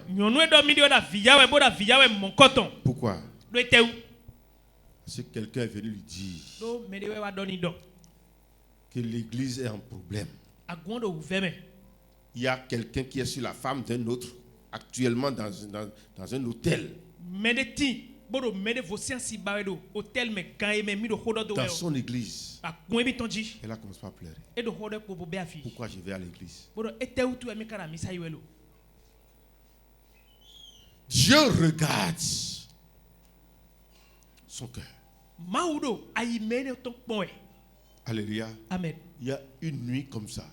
Pourquoi? Parce que quelqu'un est venu lui dire que l'église est en problème. Il y a quelqu'un qui est sur la femme d'un autre actuellement dans un hôtel. Dans son église. Elle a commencé à pleurer. Pourquoi je vais à l'église? Dieu regarde son cœur. Alléluia. Amen. Il y a une nuit comme ça.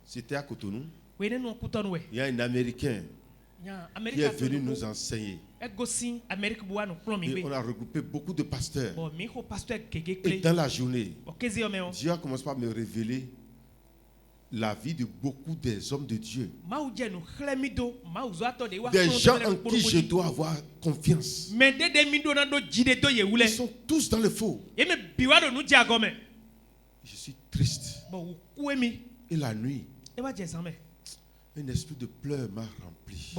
C'était à Cotonou. Il y a un Américain qui est venu nous enseigner. Et on a regroupé beaucoup de pasteurs. Et dans la journée, Dieu a commencé par me révéler la vie de beaucoup des hommes de Dieu. Des gens en qui je dois avoir confiance. Ils sont tous dans le faux. Je suis triste. Et la nuit, un esprit de pleurs m'a rempli.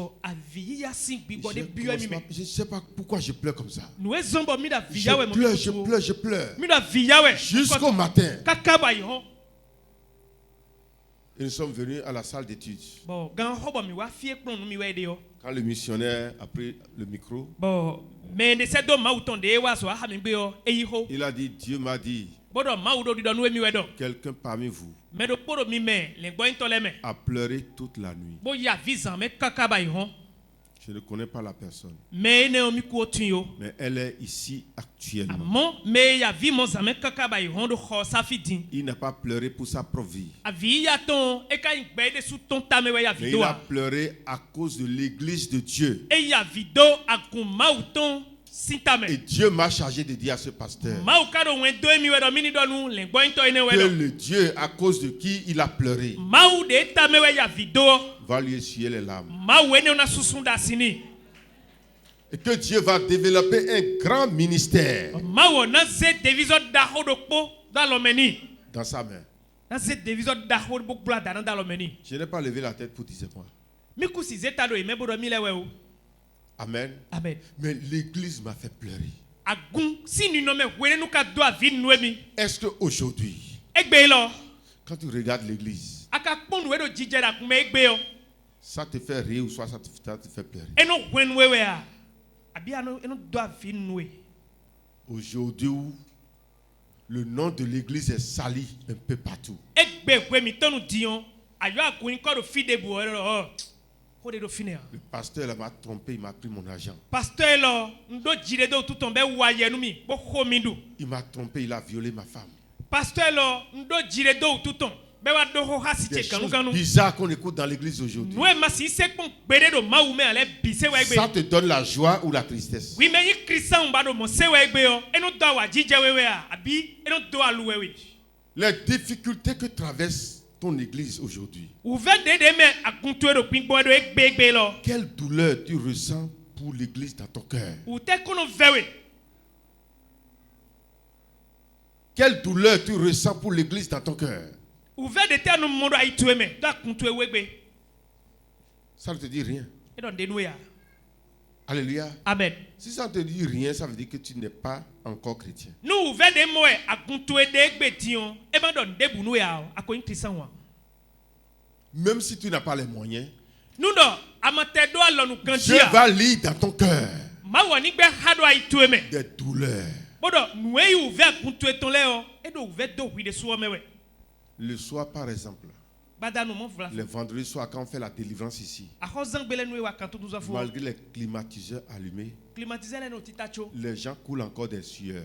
Je ne sais pas pourquoi je pleure comme ça. Je pleure. Jusqu'au matin. Et nous sommes venus à la salle d'études. Quand le missionnaire a pris le micro, il a dit, Dieu m'a dit, quelqu'un parmi vous a pleuré toute la nuit. Je ne connais pas la personne. Mais elle est ici actuellement. Il n'a pas pleuré pour sa propre vie. Mais il a pleuré à cause de l'église de Dieu. Et Dieu m'a chargé de dire à ce pasteur que le Dieu à cause de qui il a pleuré va lui essuyer les larmes. Et que Dieu va développer un grand ministère dans sa main. Je n'ai pas levé la tête pour dire moi. Amen. Amen. Mais l'église m'a fait pleurer. Est-ce qu'aujourd'hui, quand tu regardes l'église, ça te fait rire ou soit ça te fait pleurer? Aujourd'hui, le nom de l'église est sali un peu partout. Le pasteur m'a trompé, il m'a pris mon argent. Il m'a trompé, il a violé ma femme. Des choses bizarres qu'on écoute dans l'église aujourd'hui. Ça te donne la joie ou la tristesse? Les difficultés que traverse ton église aujourd'hui. Quelle douleur tu ressens pour l'église dans ton cœur? Quelle douleur tu ressens pour l'église dans ton cœur? Ça ne te dit rien. Alléluia. Amen. Si ça ne te dit rien, ça veut dire que tu n'es pas encore chrétien. Même si tu n'as pas les moyens, Dieu va lire dans ton cœur des douleurs. Le soir, par exemple, le vendredi soir, quand on fait la délivrance ici, malgré les climatiseurs allumés, les gens coulent encore des sueurs.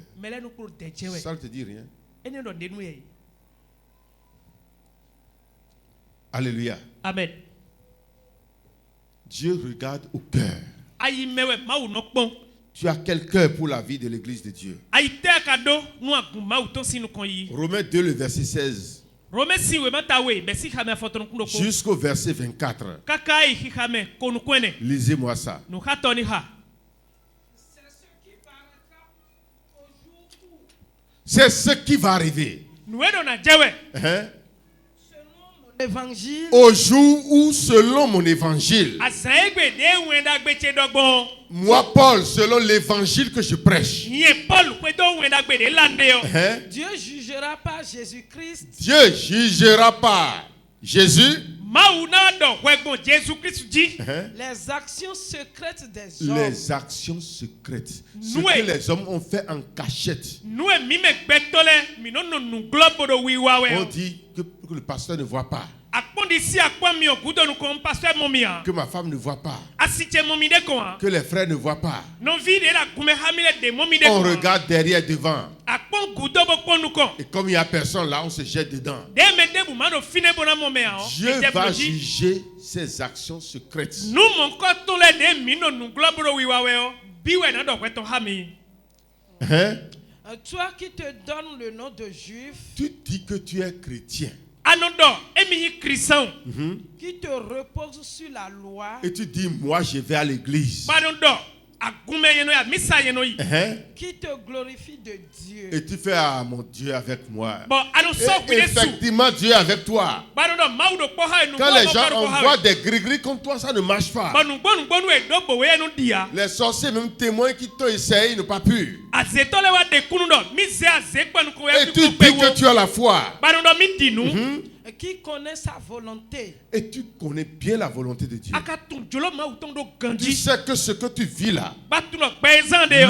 Ça ne te dit rien? Alléluia. Amen. Dieu regarde au cœur. Tu as quel cœur pour la vie de l'église de Dieu? Romains 2, le verset 16. Jusqu'au verset 24. Lisez-moi ça. C'est ce qui va arriver. Hein? Au jour où, selon mon évangile, moi, Paul, selon l'évangile que je prêche, hein? Dieu jugera pas Jésus-Christ. Dieu jugera pas Jésus. Les actions secrètes des hommes. Les actions secrètes. Ce que les hommes ont fait en cachette. On dit que le pasteur ne voit pas. Que ma femme ne voit pas. Que les frères ne voient pas. On regarde derrière, devant. Et comme il n'y a personne là, on se jette dedans. Dieu va juger ses actions secrètes. Hein? Toi qui te donnes le nom de juif, tu dis que tu es chrétien. qui te repose sur la loi. Et tu dis, moi je vais à l'église. Qui te glorifie de Dieu. Et tu fais, ah mon Dieu avec moi. Et effectivement, Dieu est avec toi. Quand les gens envoient des gris-gris contre toi, ça ne marche pas. Les sorciers, même témoins qui t'ont essayé, n'ont pas pu. Et tu dis que tu as la foi. Qui connaît sa volonté. Et tu connais bien la volonté de Dieu. Tu sais que ce que tu vis là,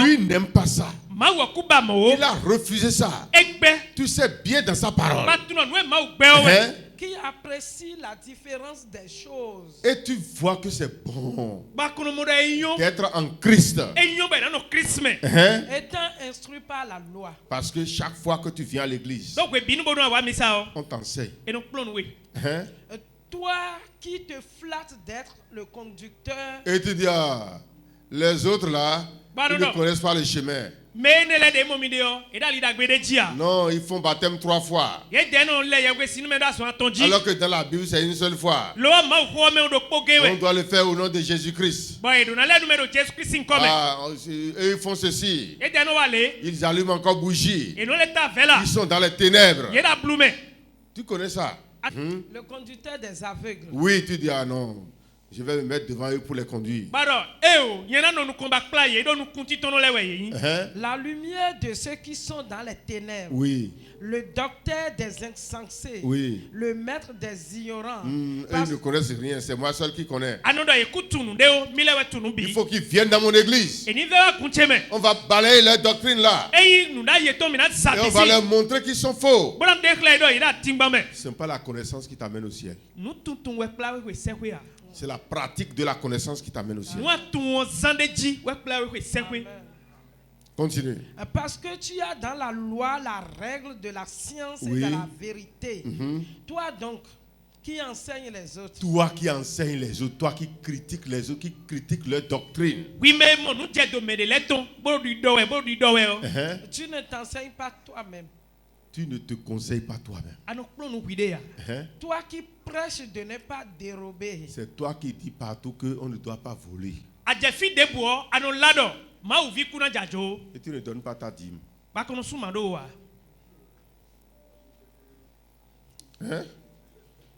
lui n'aime pas ça. Il a refusé ça. Tu sais bien dans sa parole. Qui apprécie la différence des choses. Et tu vois que c'est bon d'être en Christ. Étant instruit par la loi. Parce que chaque fois que tu viens à l'église, on t'enseigne. Toi qui te flattes d'être le conducteur. Et tu dis, ah, les autres là, ils ne connaissent pas le chemin. Non, ils font baptême 3 fois. Alors que dans la Bible, c'est une seule fois. On doit le faire au nom de Jésus-Christ. Ah, ils font ceci. Ils allument encore bougies. Ils sont dans les ténèbres. Tu connais ça? Le conducteur des aveugles. Oui, tu dis, ah non. Je vais me mettre devant eux pour les conduire. La lumière de ceux qui sont dans les ténèbres. Oui. Le docteur des insensés. Oui. Le maître des ignorants. Ils ne connaissent rien, c'est moi seul qui connais. Il faut qu'ils viennent dans mon église. On va balayer leur doctrine là. Et on va leur montrer qu'ils sont faux. Ce n'est pas la connaissance qui t'amène au ciel. C'est la pratique de la connaissance qui t'amène au ciel. Continue. Parce que tu as dans la loi la règle de la science et de la vérité. Toi donc, qui enseigne les autres. Toi qui enseignes les autres, toi qui critiques les autres, qui critiques leur doctrine. Tu ne t'enseignes pas toi-même. Tu ne te conseilles pas toi-même. Toi qui prêches de ne pas dérober. C'est toi qui dis partout qu'on ne doit pas voler. Et tu ne donnes pas ta dîme.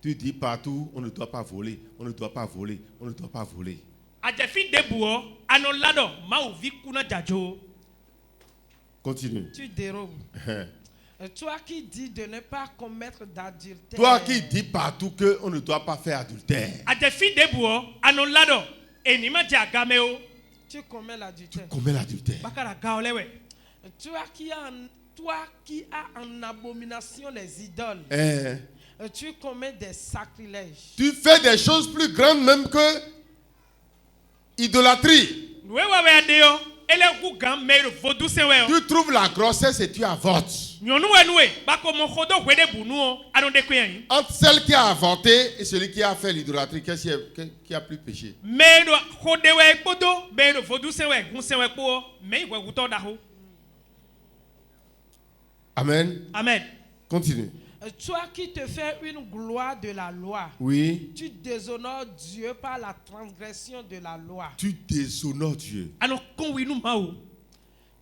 Tu dis partout on ne doit pas voler, on ne doit pas voler, on ne doit pas voler. Continue. Tu dérobes. Toi qui dis de ne pas commettre d'adultère. Toi qui dis partout qu'on ne doit pas faire adultère. Tu commets l'adultère. Tu commets l'adultère. Toi qui as en abomination les idoles. Tu commets des sacrilèges. Tu fais des choses plus grandes même que idolâtrie. Tu trouves la grossesse et tu avortes. Entre celle qui a avorté et celui qui a fait l'idolâtrie, qui a plus péché? Amen. Amen. Continue. Toi qui te fais une gloire de la loi. Oui. Tu déshonores Dieu par la transgression de la loi. Tu déshonores Dieu.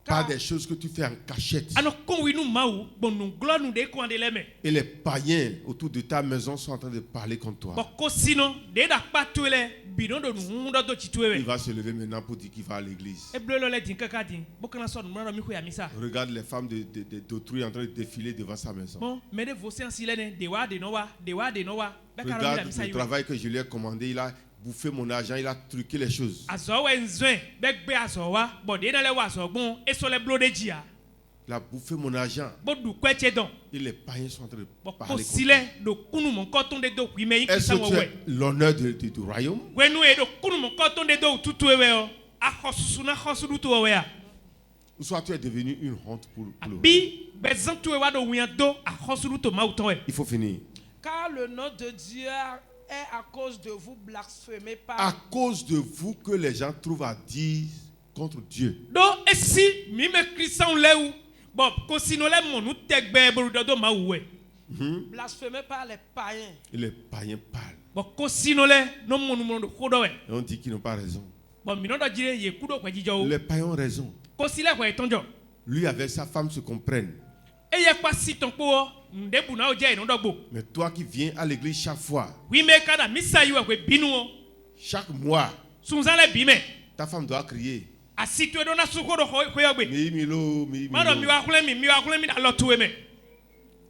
Par des choses que tu fais en cachette. Et les païens autour de ta maison sont en train de parler contre toi. Il va se lever maintenant pour dire qu'il va à l'église. Regarde les femmes d'autrui en train de défiler devant sa maison. Regarde le travail que je lui ai commandé. Il a bouffé mon argent, il a truqué les choses. Il a bouffé mon argent. Et les païens sont en train de parler contre toi. Est-ce que tu es l'honneur du royaume? Ou soit tu es devenu une honte pour le royaume. Il faut finir. Car le nom de Dieu est à cause de vous blasphémé par. À cause de vous que les gens trouvent à dire contre Dieu. blasphémé par les païens. Et les païens parlent. Et Et on dit qu'ils n'ont pas raison. Les Les païens ont raison. Lui avec sa femme se comprennent. Mais toi qui viens à l'église chaque fois, chaque mois, ta femme doit crier.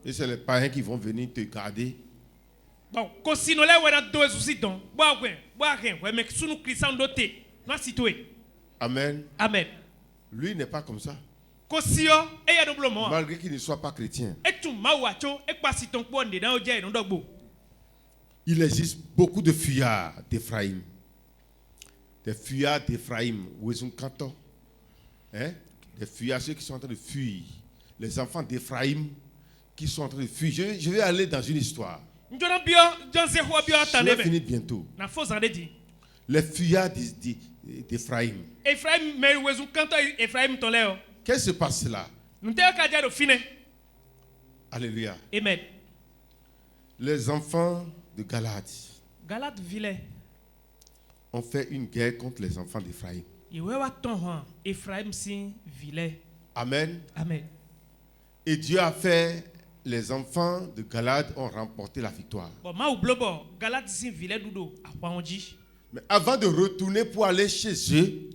Et c'est les païens qui vont venir te garder. Amen. Amen. Lui n'est pas comme ça. Malgré qu'il ne soit pas chrétien. Il existe beaucoup de fuyards d'Éphraïm. Des fuyards d'Éphraïm. Hein? Des fuyards, ceux qui sont en train de fuir. Les enfants d'Éphraïm qui sont en train de fuir. Je vais aller dans une histoire. Je vais finir bientôt. Les fuyards d'Éphraïm. Qu'est-ce qui se passe là? Alléluia. Amen. Les enfants de Galade ont fait une guerre contre les enfants d'Éphraïm. Amen. Amen. Et Dieu a fait, les enfants de Galade ont remporté la victoire. Mais avant de retourner pour aller chez eux,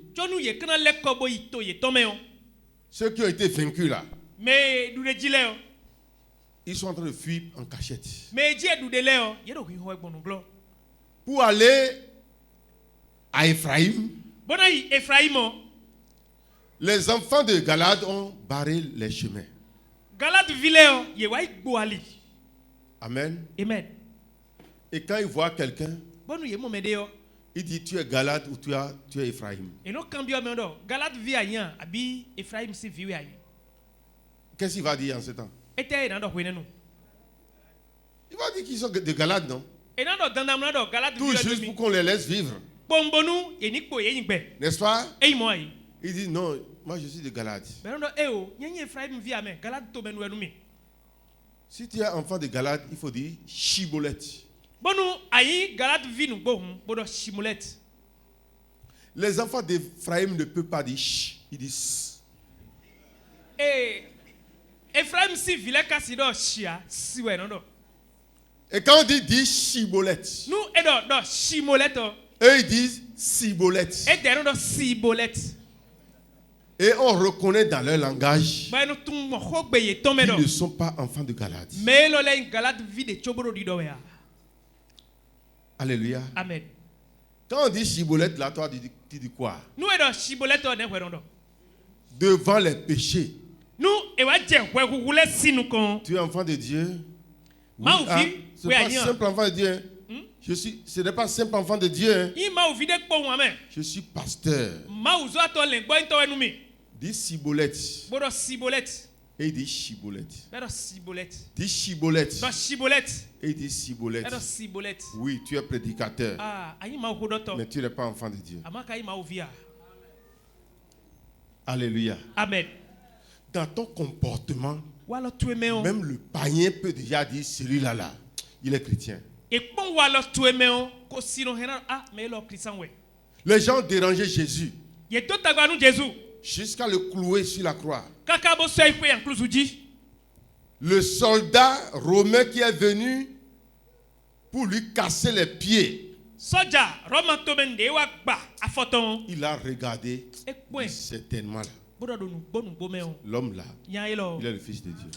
ceux qui ont été vaincus là, ils sont en train de fuir en cachette. Pour aller à Éphraïm, les enfants de Galade ont barré les chemins. Amen. Amen. Et quand ils voient quelqu'un, il dit tu es Galade ou tu es Éphraïm. Qu'est-ce qu'il va dire en ce temps? Il va dire qu'ils sont de Galade, non? Tout juste pour qu'on les laisse vivre. N'est-ce pas? Il dit non, moi je suis de Galade. Si tu es enfant de Galade, il faut dire Chibolette. Les enfants d'Éphraïm ne peuvent pas dire ch, ils disent. Et quand on dit Chibolette, eux ils disent Cibolette. Et on reconnaît dans leur langage qu'ils ne sont pas enfants de Galade. Alléluia. Amen. Quand on dit Chibolette, là, toi, tu dis quoi? Devant les péchés. Tu es enfant de Dieu. Oui, ce n'est pas simple enfant de Dieu. Ce n'est pas simple enfant de Dieu. Je suis pasteur. Dis Cibolette. Et il dit Chibolette. Dis Chibolette. Et il dit Cibolette. Oui, tu es prédicateur. Mais tu n'es pas enfant de Dieu. Alléluia. Amen. Dans ton comportement, même le païen peut déjà dire celui-là, il est chrétien. Les gens dérangeaient Jésus jusqu'à le clouer sur la croix. Le soldat romain qui est venu pour lui casser les pieds, il a regardé certainement là. L'homme là, il est le Fils de Dieu.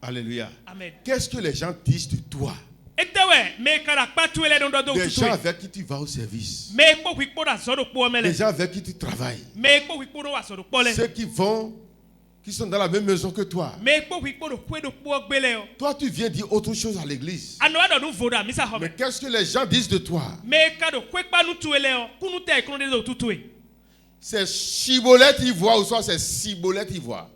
Alléluia. Qu'est-ce que les gens disent de toi? Les gens avec qui tu vas au service, les gens avec qui tu travailles, ceux qui sont dans la même maison que toi. Toi, tu viens dire autre chose à l'église. Mais qu'est-ce que les gens disent de toi? C'est Chibolette ivoire ou soit c'est Cibolette ivoire.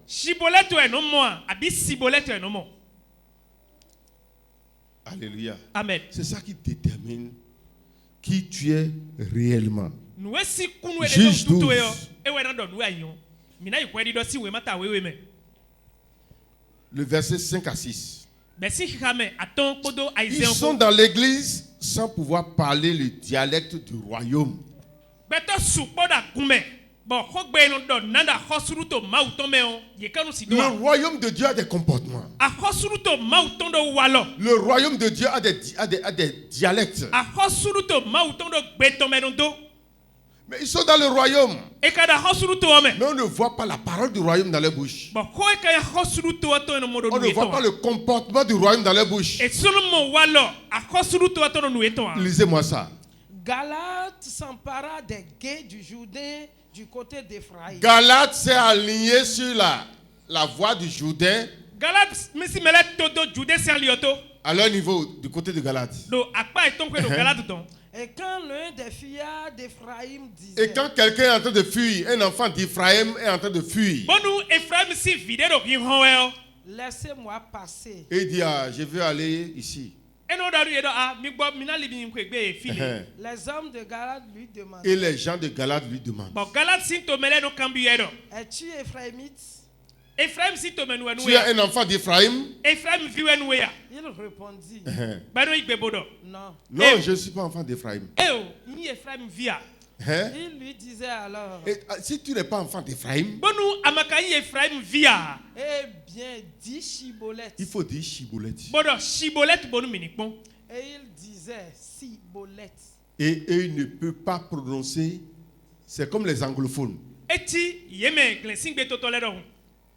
Alléluia. Amen. C'est ça qui détermine qui tu es réellement. Juge 12. le verset 5 à 6. Ils sont dans l'église sans pouvoir parler le dialecte du royaume. Le royaume de Dieu a des comportements. Le royaume de Dieu a des dialectes. Mais ils sont dans le royaume. Mais on ne voit pas la parole du royaume dans leur bouche. On ne voit pas le comportement du royaume dans leur bouche. Lisez-moi ça. Galate s'empara des guets du Jourdain du côté d'Éphraïm. Galate s'est aligné sur la voie du Jourdain. À leur niveau, du côté de Galate. Et quand l'un des fillards d'Éphraïm disait... Et quand quelqu'un est en train de fuir, un enfant d'Éphraïm est en train de fuir. Laissez-moi passer. Et il dit, je veux aller ici. Les hommes de Galate lui demandent. Et les gens de Galate lui demandent. Es-tu Éphraïmite? Tu es un enfant d'Éphraïm? Il répondit. Non. Non, je ne suis pas enfant d'Éphraïm. Il lui disait alors. Si tu n'es pas enfant d'Éphraïm, eh bien, dis Chibolette. il faut dire Chibolette. Et il disait Cibolette. Et il ne peut pas prononcer. C'est comme les anglophones.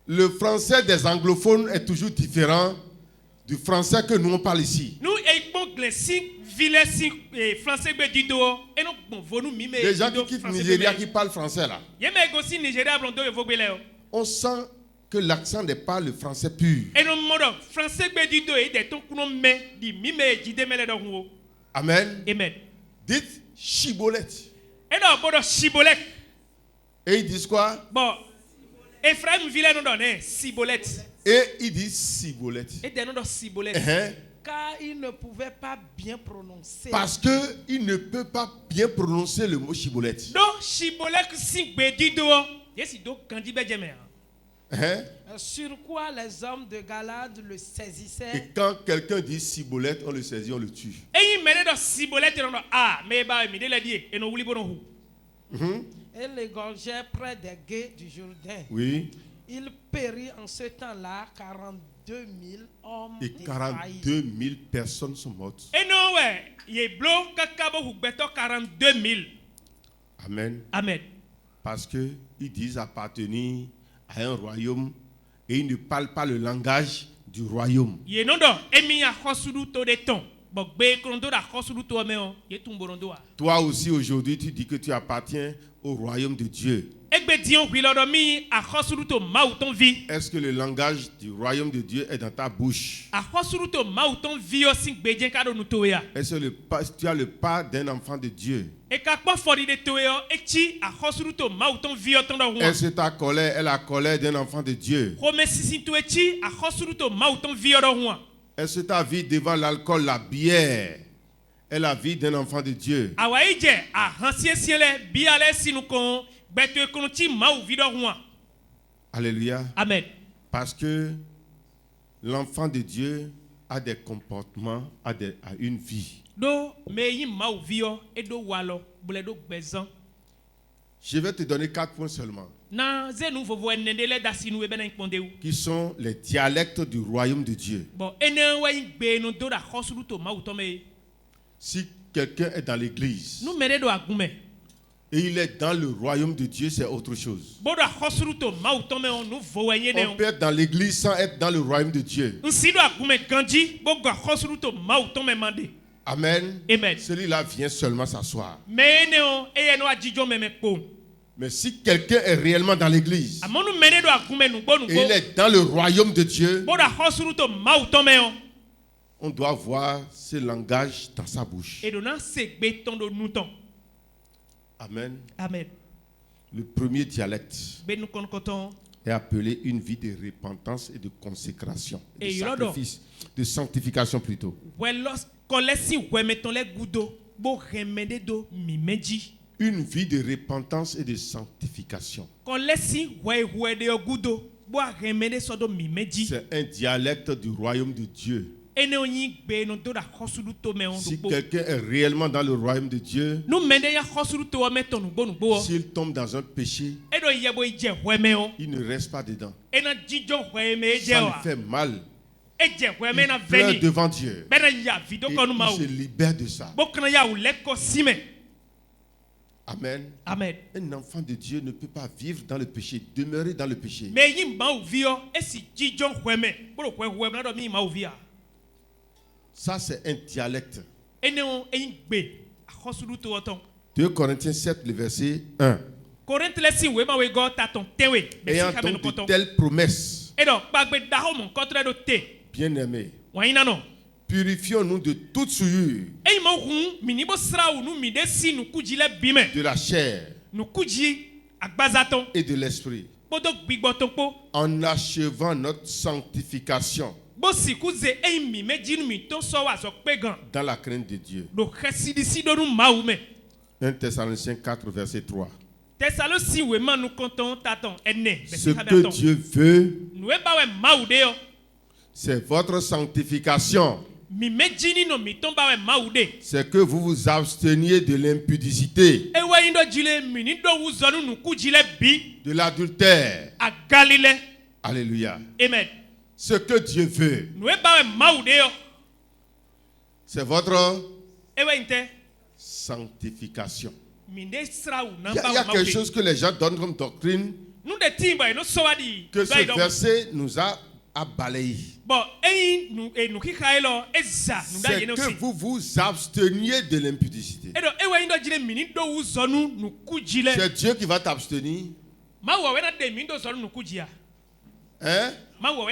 Le français des anglophones est toujours différent du français que nous on parle ici. Les gens qui quittent Nigeria qui parlent français là. On sent que l'accent n'est pas le français pur. Amen. Amen. Dites Chibolette. Et ils disent quoi? Bon. Ephraim vile nous donne Cibolette. Et il dit Cibolette. Et des noms de Cibolette. Car il ne pouvait pas bien prononcer. Parce que il ne peut pas bien prononcer le mot Chibolette. Donc Chibolette singbedudo. Yes, donc kandi bedjemer. Sur quoi les hommes de Galade le saisissaient. Et quand quelqu'un dit Cibolette, on le saisit, on le tue. Et il menait dans Cibolette et on mais bah me l'a dit et nous voulons bon. Et l'égorgeait près des guets du Jourdain. Oui. Il périt en ce temps-là 42 000 hommes. Et 42 000 personnes sont mortes. Et non, ouais. Il est blanc, kakabo, ou beto 42 000. Amen. Amen. Parce qu'ils disent appartenir à un royaume et ils ne parlent pas le langage du royaume. Il non, non. Et mi a khosulu to de ton. Toi aussi aujourd'hui tu dis que tu appartiens au royaume de Dieu. Est-ce que le langage du royaume de Dieu est dans ta bouche? Est-ce que tu as le pas d'un enfant de Dieu? Est-ce que ta colère est la colère d'un enfant de Dieu? Est-ce que ta vie devant l'alcool, la bière, est la vie d'un enfant de Dieu? Alléluia. Amen. Parce que l'enfant de Dieu a des comportements, a une vie. Je vais te donner 4 points seulement. Qui sont les dialectes du royaume de Dieu. Si quelqu'un est dans l'église et il est dans le royaume de Dieu, c'est autre chose. On peut être dans l'église sans être dans le royaume de Dieu. Amen. Amen. Celui-là vient seulement s'asseoir. Mais si quelqu'un est réellement dans l'église et il est dans le royaume de Dieu, on doit voir ce langage dans sa bouche. Amen. Amen. Le premier dialecte est appelé une vie de repentance et de consécration, de sacrifice, de sanctification plutôt. Une vie de repentance et de sanctification. C'est un dialecte du royaume de Dieu. Si quelqu'un est réellement dans le royaume de Dieu, s'il tombe dans un péché, il ne reste pas dedans. Ça lui fait mal. Il pleure devant Dieu. Et il se libère de ça. Amen. Amen. Un enfant de Dieu ne peut pas vivre dans le péché, demeurer dans le péché. Ça, c'est un dialecte. 2 Corinthiens 7, le verset 1. Ayant donc de telles promesses, bien-aimés, purifions-nous de toute souillure de la chair et de l'esprit, en achevant notre sanctification dans la crainte de Dieu. 1 Thessaloniciens 4, verset 3. Ce que Dieu veut, c'est votre sanctification. C'est que vous vous absteniez de l'impudicité, de l'adultère. Alléluia. Amen. Ce que Dieu veut, c'est votre sanctification. Il y a quelque chose que les gens donnent comme doctrine, que ce verset nous a balayé. C'est que vous vous absteniez de l'impudicité. C'est Dieu qui va t'abstenir. Hein?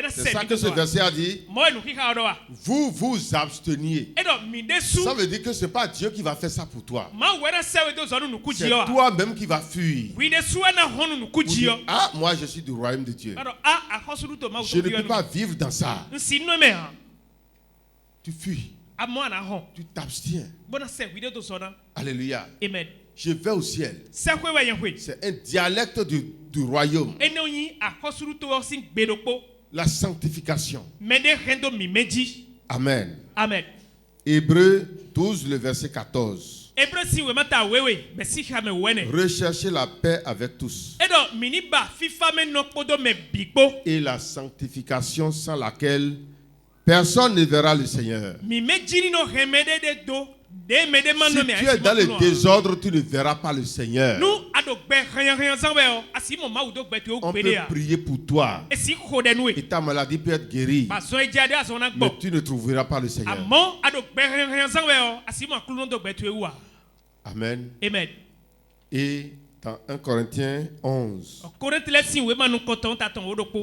C'est ça que ce verset a dit. Vous vous absteniez. Ça veut dire que ce n'est pas Dieu qui va faire ça pour toi. C'est toi-même qui vas fuir. Dire, ah, moi je suis du royaume de Dieu. Je ne peux pas vivre dans ça. Tu fuis. Tu t'abstiens. Alléluia. Amen. Je vais au ciel. C'est un dialecte du royaume. La sanctification. Amen. Amen. Hébreux 12, le verset 14. Recherchez la paix avec tous. Et la sanctification sans laquelle personne ne verra le Seigneur. Si tu es dans le désordre, tu ne verras pas le Seigneur. On peut prier pour toi et ta maladie peut être guérie, mais tu ne trouveras pas le Seigneur. Amen. Amen. Et dans 1 Corinthiens 11,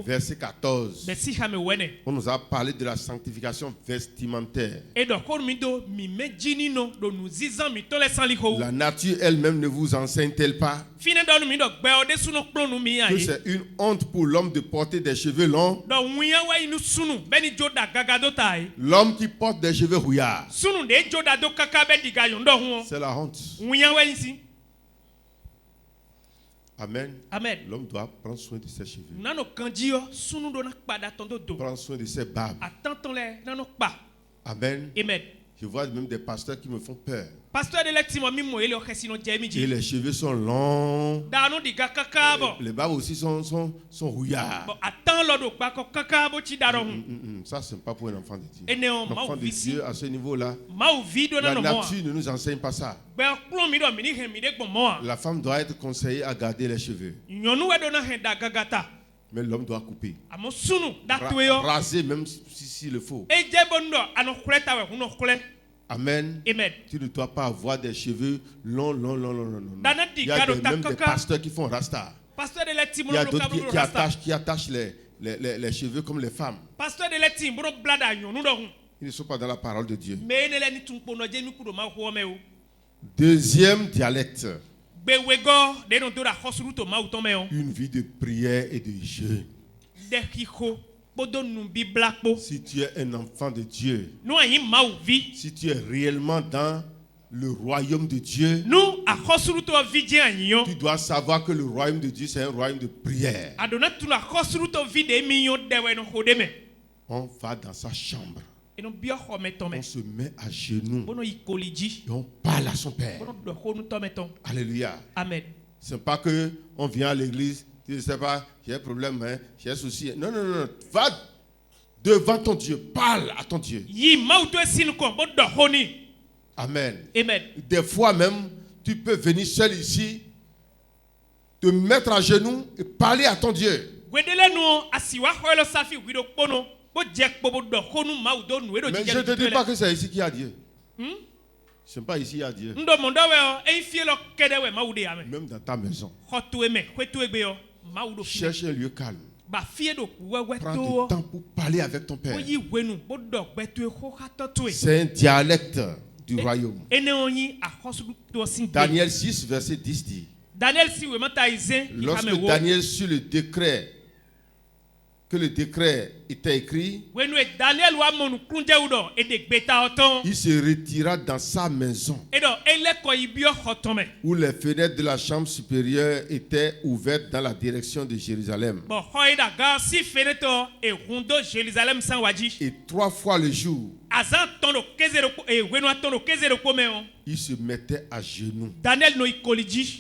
verset 14, on nous a parlé de la sanctification vestimentaire. La nature elle-même ne vous enseigne-t-elle pas que c'est une honte pour l'homme de porter des cheveux longs? L'homme qui porte des cheveux rouillards, c'est la honte. Amen. Amen. L'homme doit prendre soin de ses cheveux. Prendre soin de ses barbes. Amen. Amen. Je vois même des pasteurs qui me font peur. Et les cheveux sont longs. Les barbes aussi sont rouillards. Ça, ce n'est pas pour un enfant de Dieu. L'enfant de Dieu, à ce niveau-là, la nature ne nous enseigne pas ça. La femme doit être conseillée à garder les cheveux. Mais l'homme doit couper. Raser même s'il le faut. Amen. Amen. Tu ne dois pas avoir des cheveux longs. Il y a même des pasteurs qui font rasta. Il y a d'autres qui attachent les cheveux comme les femmes. Ils ne sont pas dans la parole de Dieu. Deuxième dialecte. Une vie de prière et de jeûne. Si tu es un enfant de Dieu, si tu es réellement dans le royaume de Dieu, tu dois savoir que le royaume de Dieu, c'est un royaume de prière. On va dans sa chambre. On se met à genoux. Et on parle à son Père. Alléluia. Amen. Ce n'est pas qu'on vient à l'église, tu ne sais pas, j'ai un problème, hein, j'ai un souci. Non, non, non. Va devant ton Dieu. Parle à ton Dieu. Amen. Amen. Des fois même, tu peux venir seul ici, te mettre à genoux et parler à ton Dieu. Mais je ne te dis pas que c'est ici qu'il y a Dieu. Ce n'est pas ici qu'il y a Dieu. Même dans ta maison. Cherche un lieu calme. Prends du temps pour parler avec ton Père. C'est un dialecte du royaume. Daniel 6, verset 10 dit. Lorsque Daniel sut le décret, que le décret était écrit, il se retira dans sa maison où les fenêtres de la chambre supérieure étaient ouvertes dans la direction de Jérusalem. Et 3 fois le jour, il se mettait à genoux.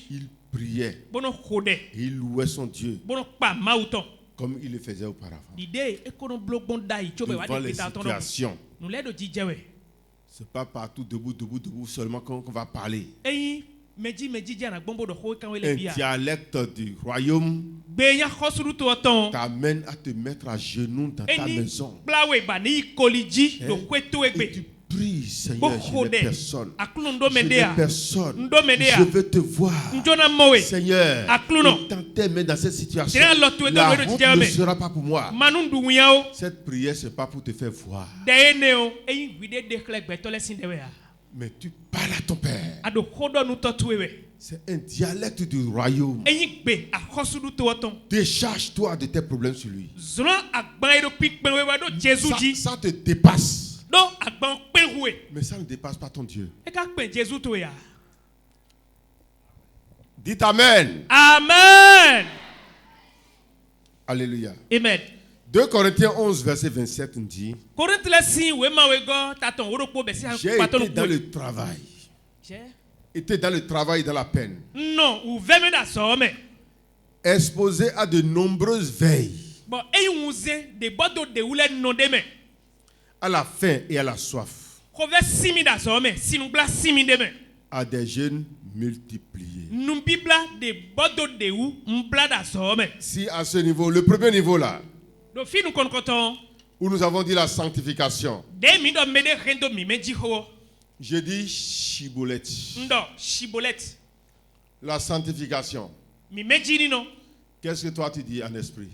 Il priait. Et il louait son Dieu. Comme il le faisait auparavant. Devant les situations. Ce n'est pas partout debout seulement qu'on va parler. Un dialecte du royaume t'amène à te mettre à genoux dans ta maison. Et tu pries, Seigneur, je n'ai personne. Je veux te voir. Seigneur, étends tes mains dans cette situation. La honte ne sera pas pour moi. Cette prière, ce n'est pas pour te faire voir. Mais tu parles à ton Père. C'est un dialecte du royaume. Décharge-toi de tes problèmes sur lui. Ça te dépasse. Mais ça ne dépasse pas ton Dieu. Dites Amen. Amen. Alléluia. Amen. 2 Corinthiens 11, verset 27 dit, j'ai été dans le travail. Était dans le travail, dans la peine. Exposé à de nombreuses veilles. À la faim et à la soif. À des jeûnes multipliés. Si à ce niveau, le premier niveau là, où nous avons dit la sanctification, je dis chibolette. La sanctification. Qu'est-ce que toi tu dis en esprit?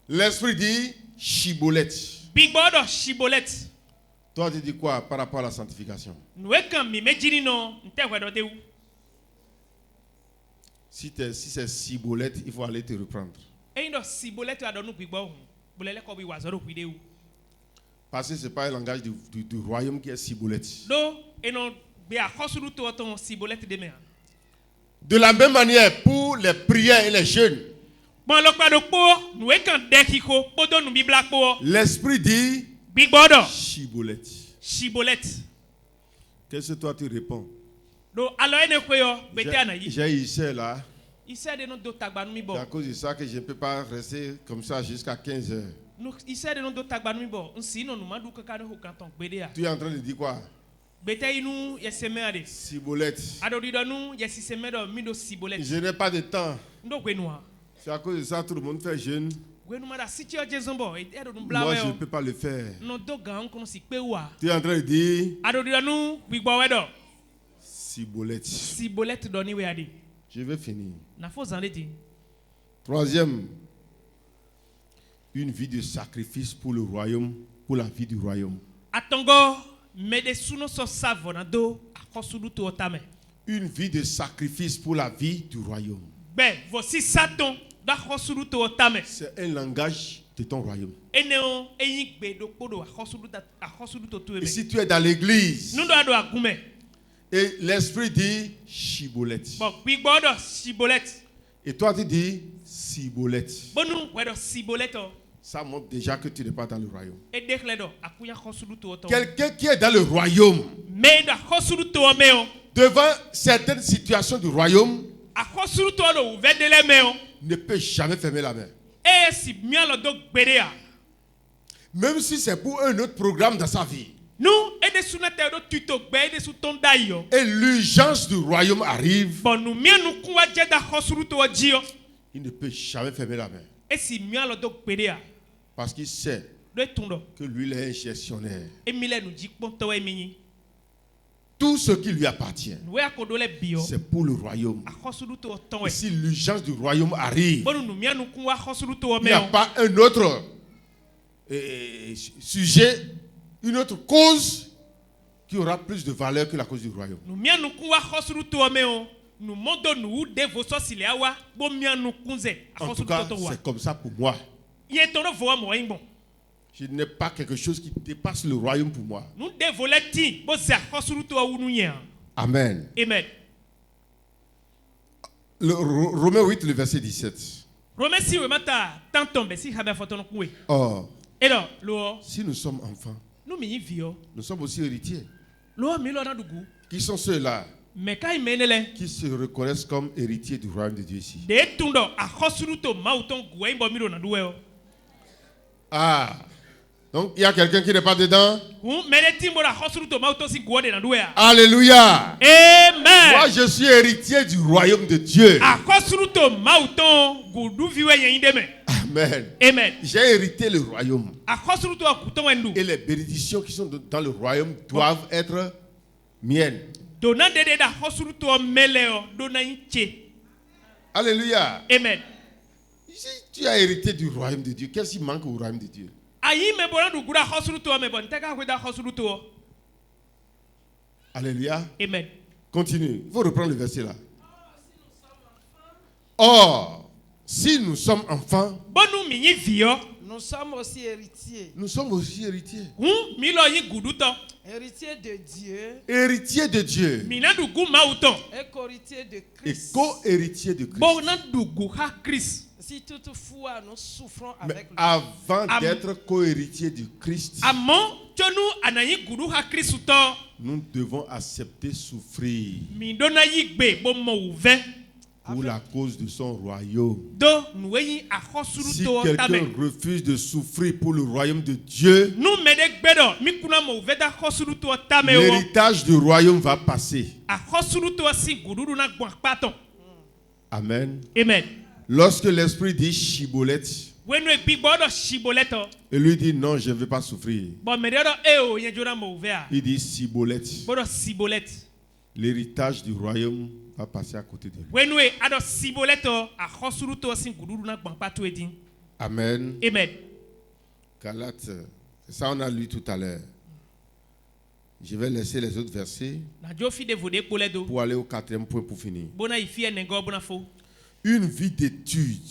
L'esprit dit chibolette. Toi tu dis quoi par rapport à la sanctification? Si c'est cibolette, il faut aller te reprendre. Parce que ce n'est pas un langage du royaume qui est cibolette. De la même manière, pour les prières et les jeûnes, l'esprit dit chibolette. Qu'est-ce que toi tu réponds? J'ai Issei là. C'est à cause de ça que je ne peux pas rester comme ça jusqu'à 15 heures. Tu es en train de dire quoi? Cibolette. Je n'ai pas de temps. C'est à cause de ça que tout le monde fait jeûne. Moi, je ne peux pas le faire. Tu es en train de dire cibolette. Je vais finir. Troisième, une vie de sacrifice pour le royaume, pour la vie du royaume. Une vie de sacrifice pour la vie du royaume. C'est un langage de ton royaume. Et si tu es dans l'église et l'esprit dit Chibolette, et toi tu dis Cibolette, ça montre déjà que tu n'es pas dans le royaume. Quelqu'un qui est dans le royaume, devant certaines situations du royaume, ne peut jamais fermer la main. Même si c'est pour un autre programme dans sa vie. Et l'urgence du royaume arrive, il ne peut jamais fermer la main. Parce qu'il sait que lui il est un gestionnaire. Tout ce qui lui appartient, c'est pour le royaume. Et si l'urgence du royaume arrive, il n'y a pas un autre sujet, une autre cause qui aura plus de valeur que la cause du royaume. En tout cas, c'est comme ça pour moi. Je n'ai pas quelque chose qui dépasse le royaume pour moi. Amen. Amen. Romains 8, le verset 17. Or, si nous sommes enfants, nous sommes aussi héritiers. Qui sont ceux-là qui se reconnaissent comme héritiers du royaume de Dieu ici? Ah, donc il y a quelqu'un qui n'est pas dedans? Alléluia. Amen. Moi je suis héritier du royaume de Dieu. Amen. Amen. J'ai hérité le royaume. Et les bénédictions qui sont dans le royaume doivent être miennes. Alléluia. Amen. Si tu as hérité du royaume de Dieu, qu'est-ce qui manque au royaume de Dieu? Alléluia. Amen. Continue. Il faut reprendre le verset là. Or, si nous sommes enfants, nous sommes aussi héritiers. Nous sommes aussi héritiers. Héritiers de Dieu. Héritiers de Dieu. Et co-héritiers de Christ. Et co-héritiers de Christ. Si toutefois nous souffrons avec lui. Avant d'être co-héritiers du Christ, nous devons accepter souffrir pour la cause de son royaume. Si quelqu'un refuse de souffrir pour le royaume de Dieu, l'héritage du royaume va passer. Amen. Amen. Lorsque l'esprit dit Chibolette, et lui dit non, je ne veux pas souffrir, il dit Cibolette. L'héritage du royaume va passer à côté de lui. Amen. Amen. Galates, c'est ça on a lu tout à l'heure. Je vais laisser les autres versets pour aller au 4e point pour finir. Une vie d'étude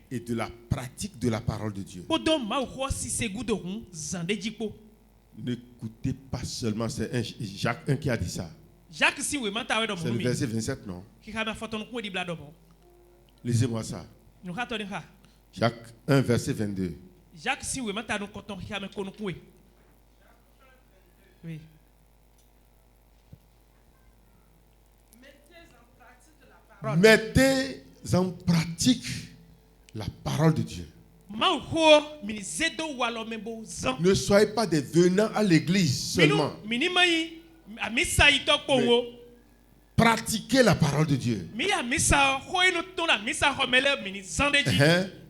et de la pratique de la parole de Dieu. N'écoutez pas seulement, c'est Jacques 1 qui a dit ça. C'est le verset 27, non? Lisez-moi ça. Jacques 1, verset 22. Oui. Mettez en pratique la parole de Dieu. Ne soyez pas des venants à l'église seulement. Pratiquez la parole de Dieu.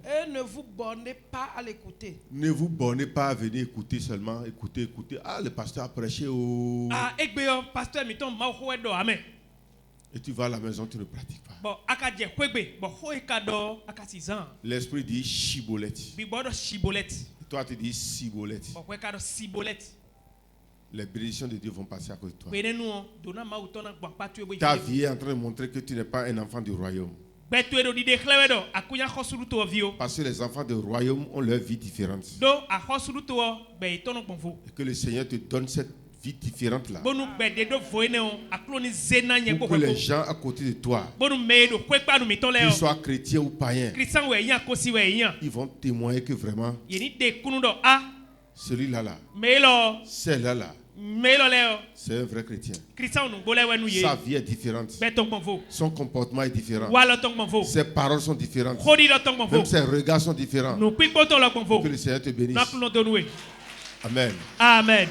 Et ne vous bornez pas à l'écouter. Ne vous bornez pas à venir écouter seulement. Écoutez. Ah, le pasteur a prêché au... Et tu vas à la maison, tu ne pratiques pas. L'esprit dit Chibolette. Et toi, tu dis Cibolette. Les bénédictions de Dieu vont passer à cause de toi. Ta vie est en train de montrer que tu n'es pas un enfant du royaume. Parce que les enfants du royaume ont leur vie différente. Et que le Seigneur te donne cette vie différente là. Pour que les gens à côté de toi, qu'ils soient chrétiens ou païens, ils vont témoigner que vraiment celui-là, celle-là, c'est un vrai chrétien. Sa vie est différente. Son comportement est différent. Ses paroles sont différentes. Même ses regards sont différents. Que le Seigneur te bénisse. Amen. Amen.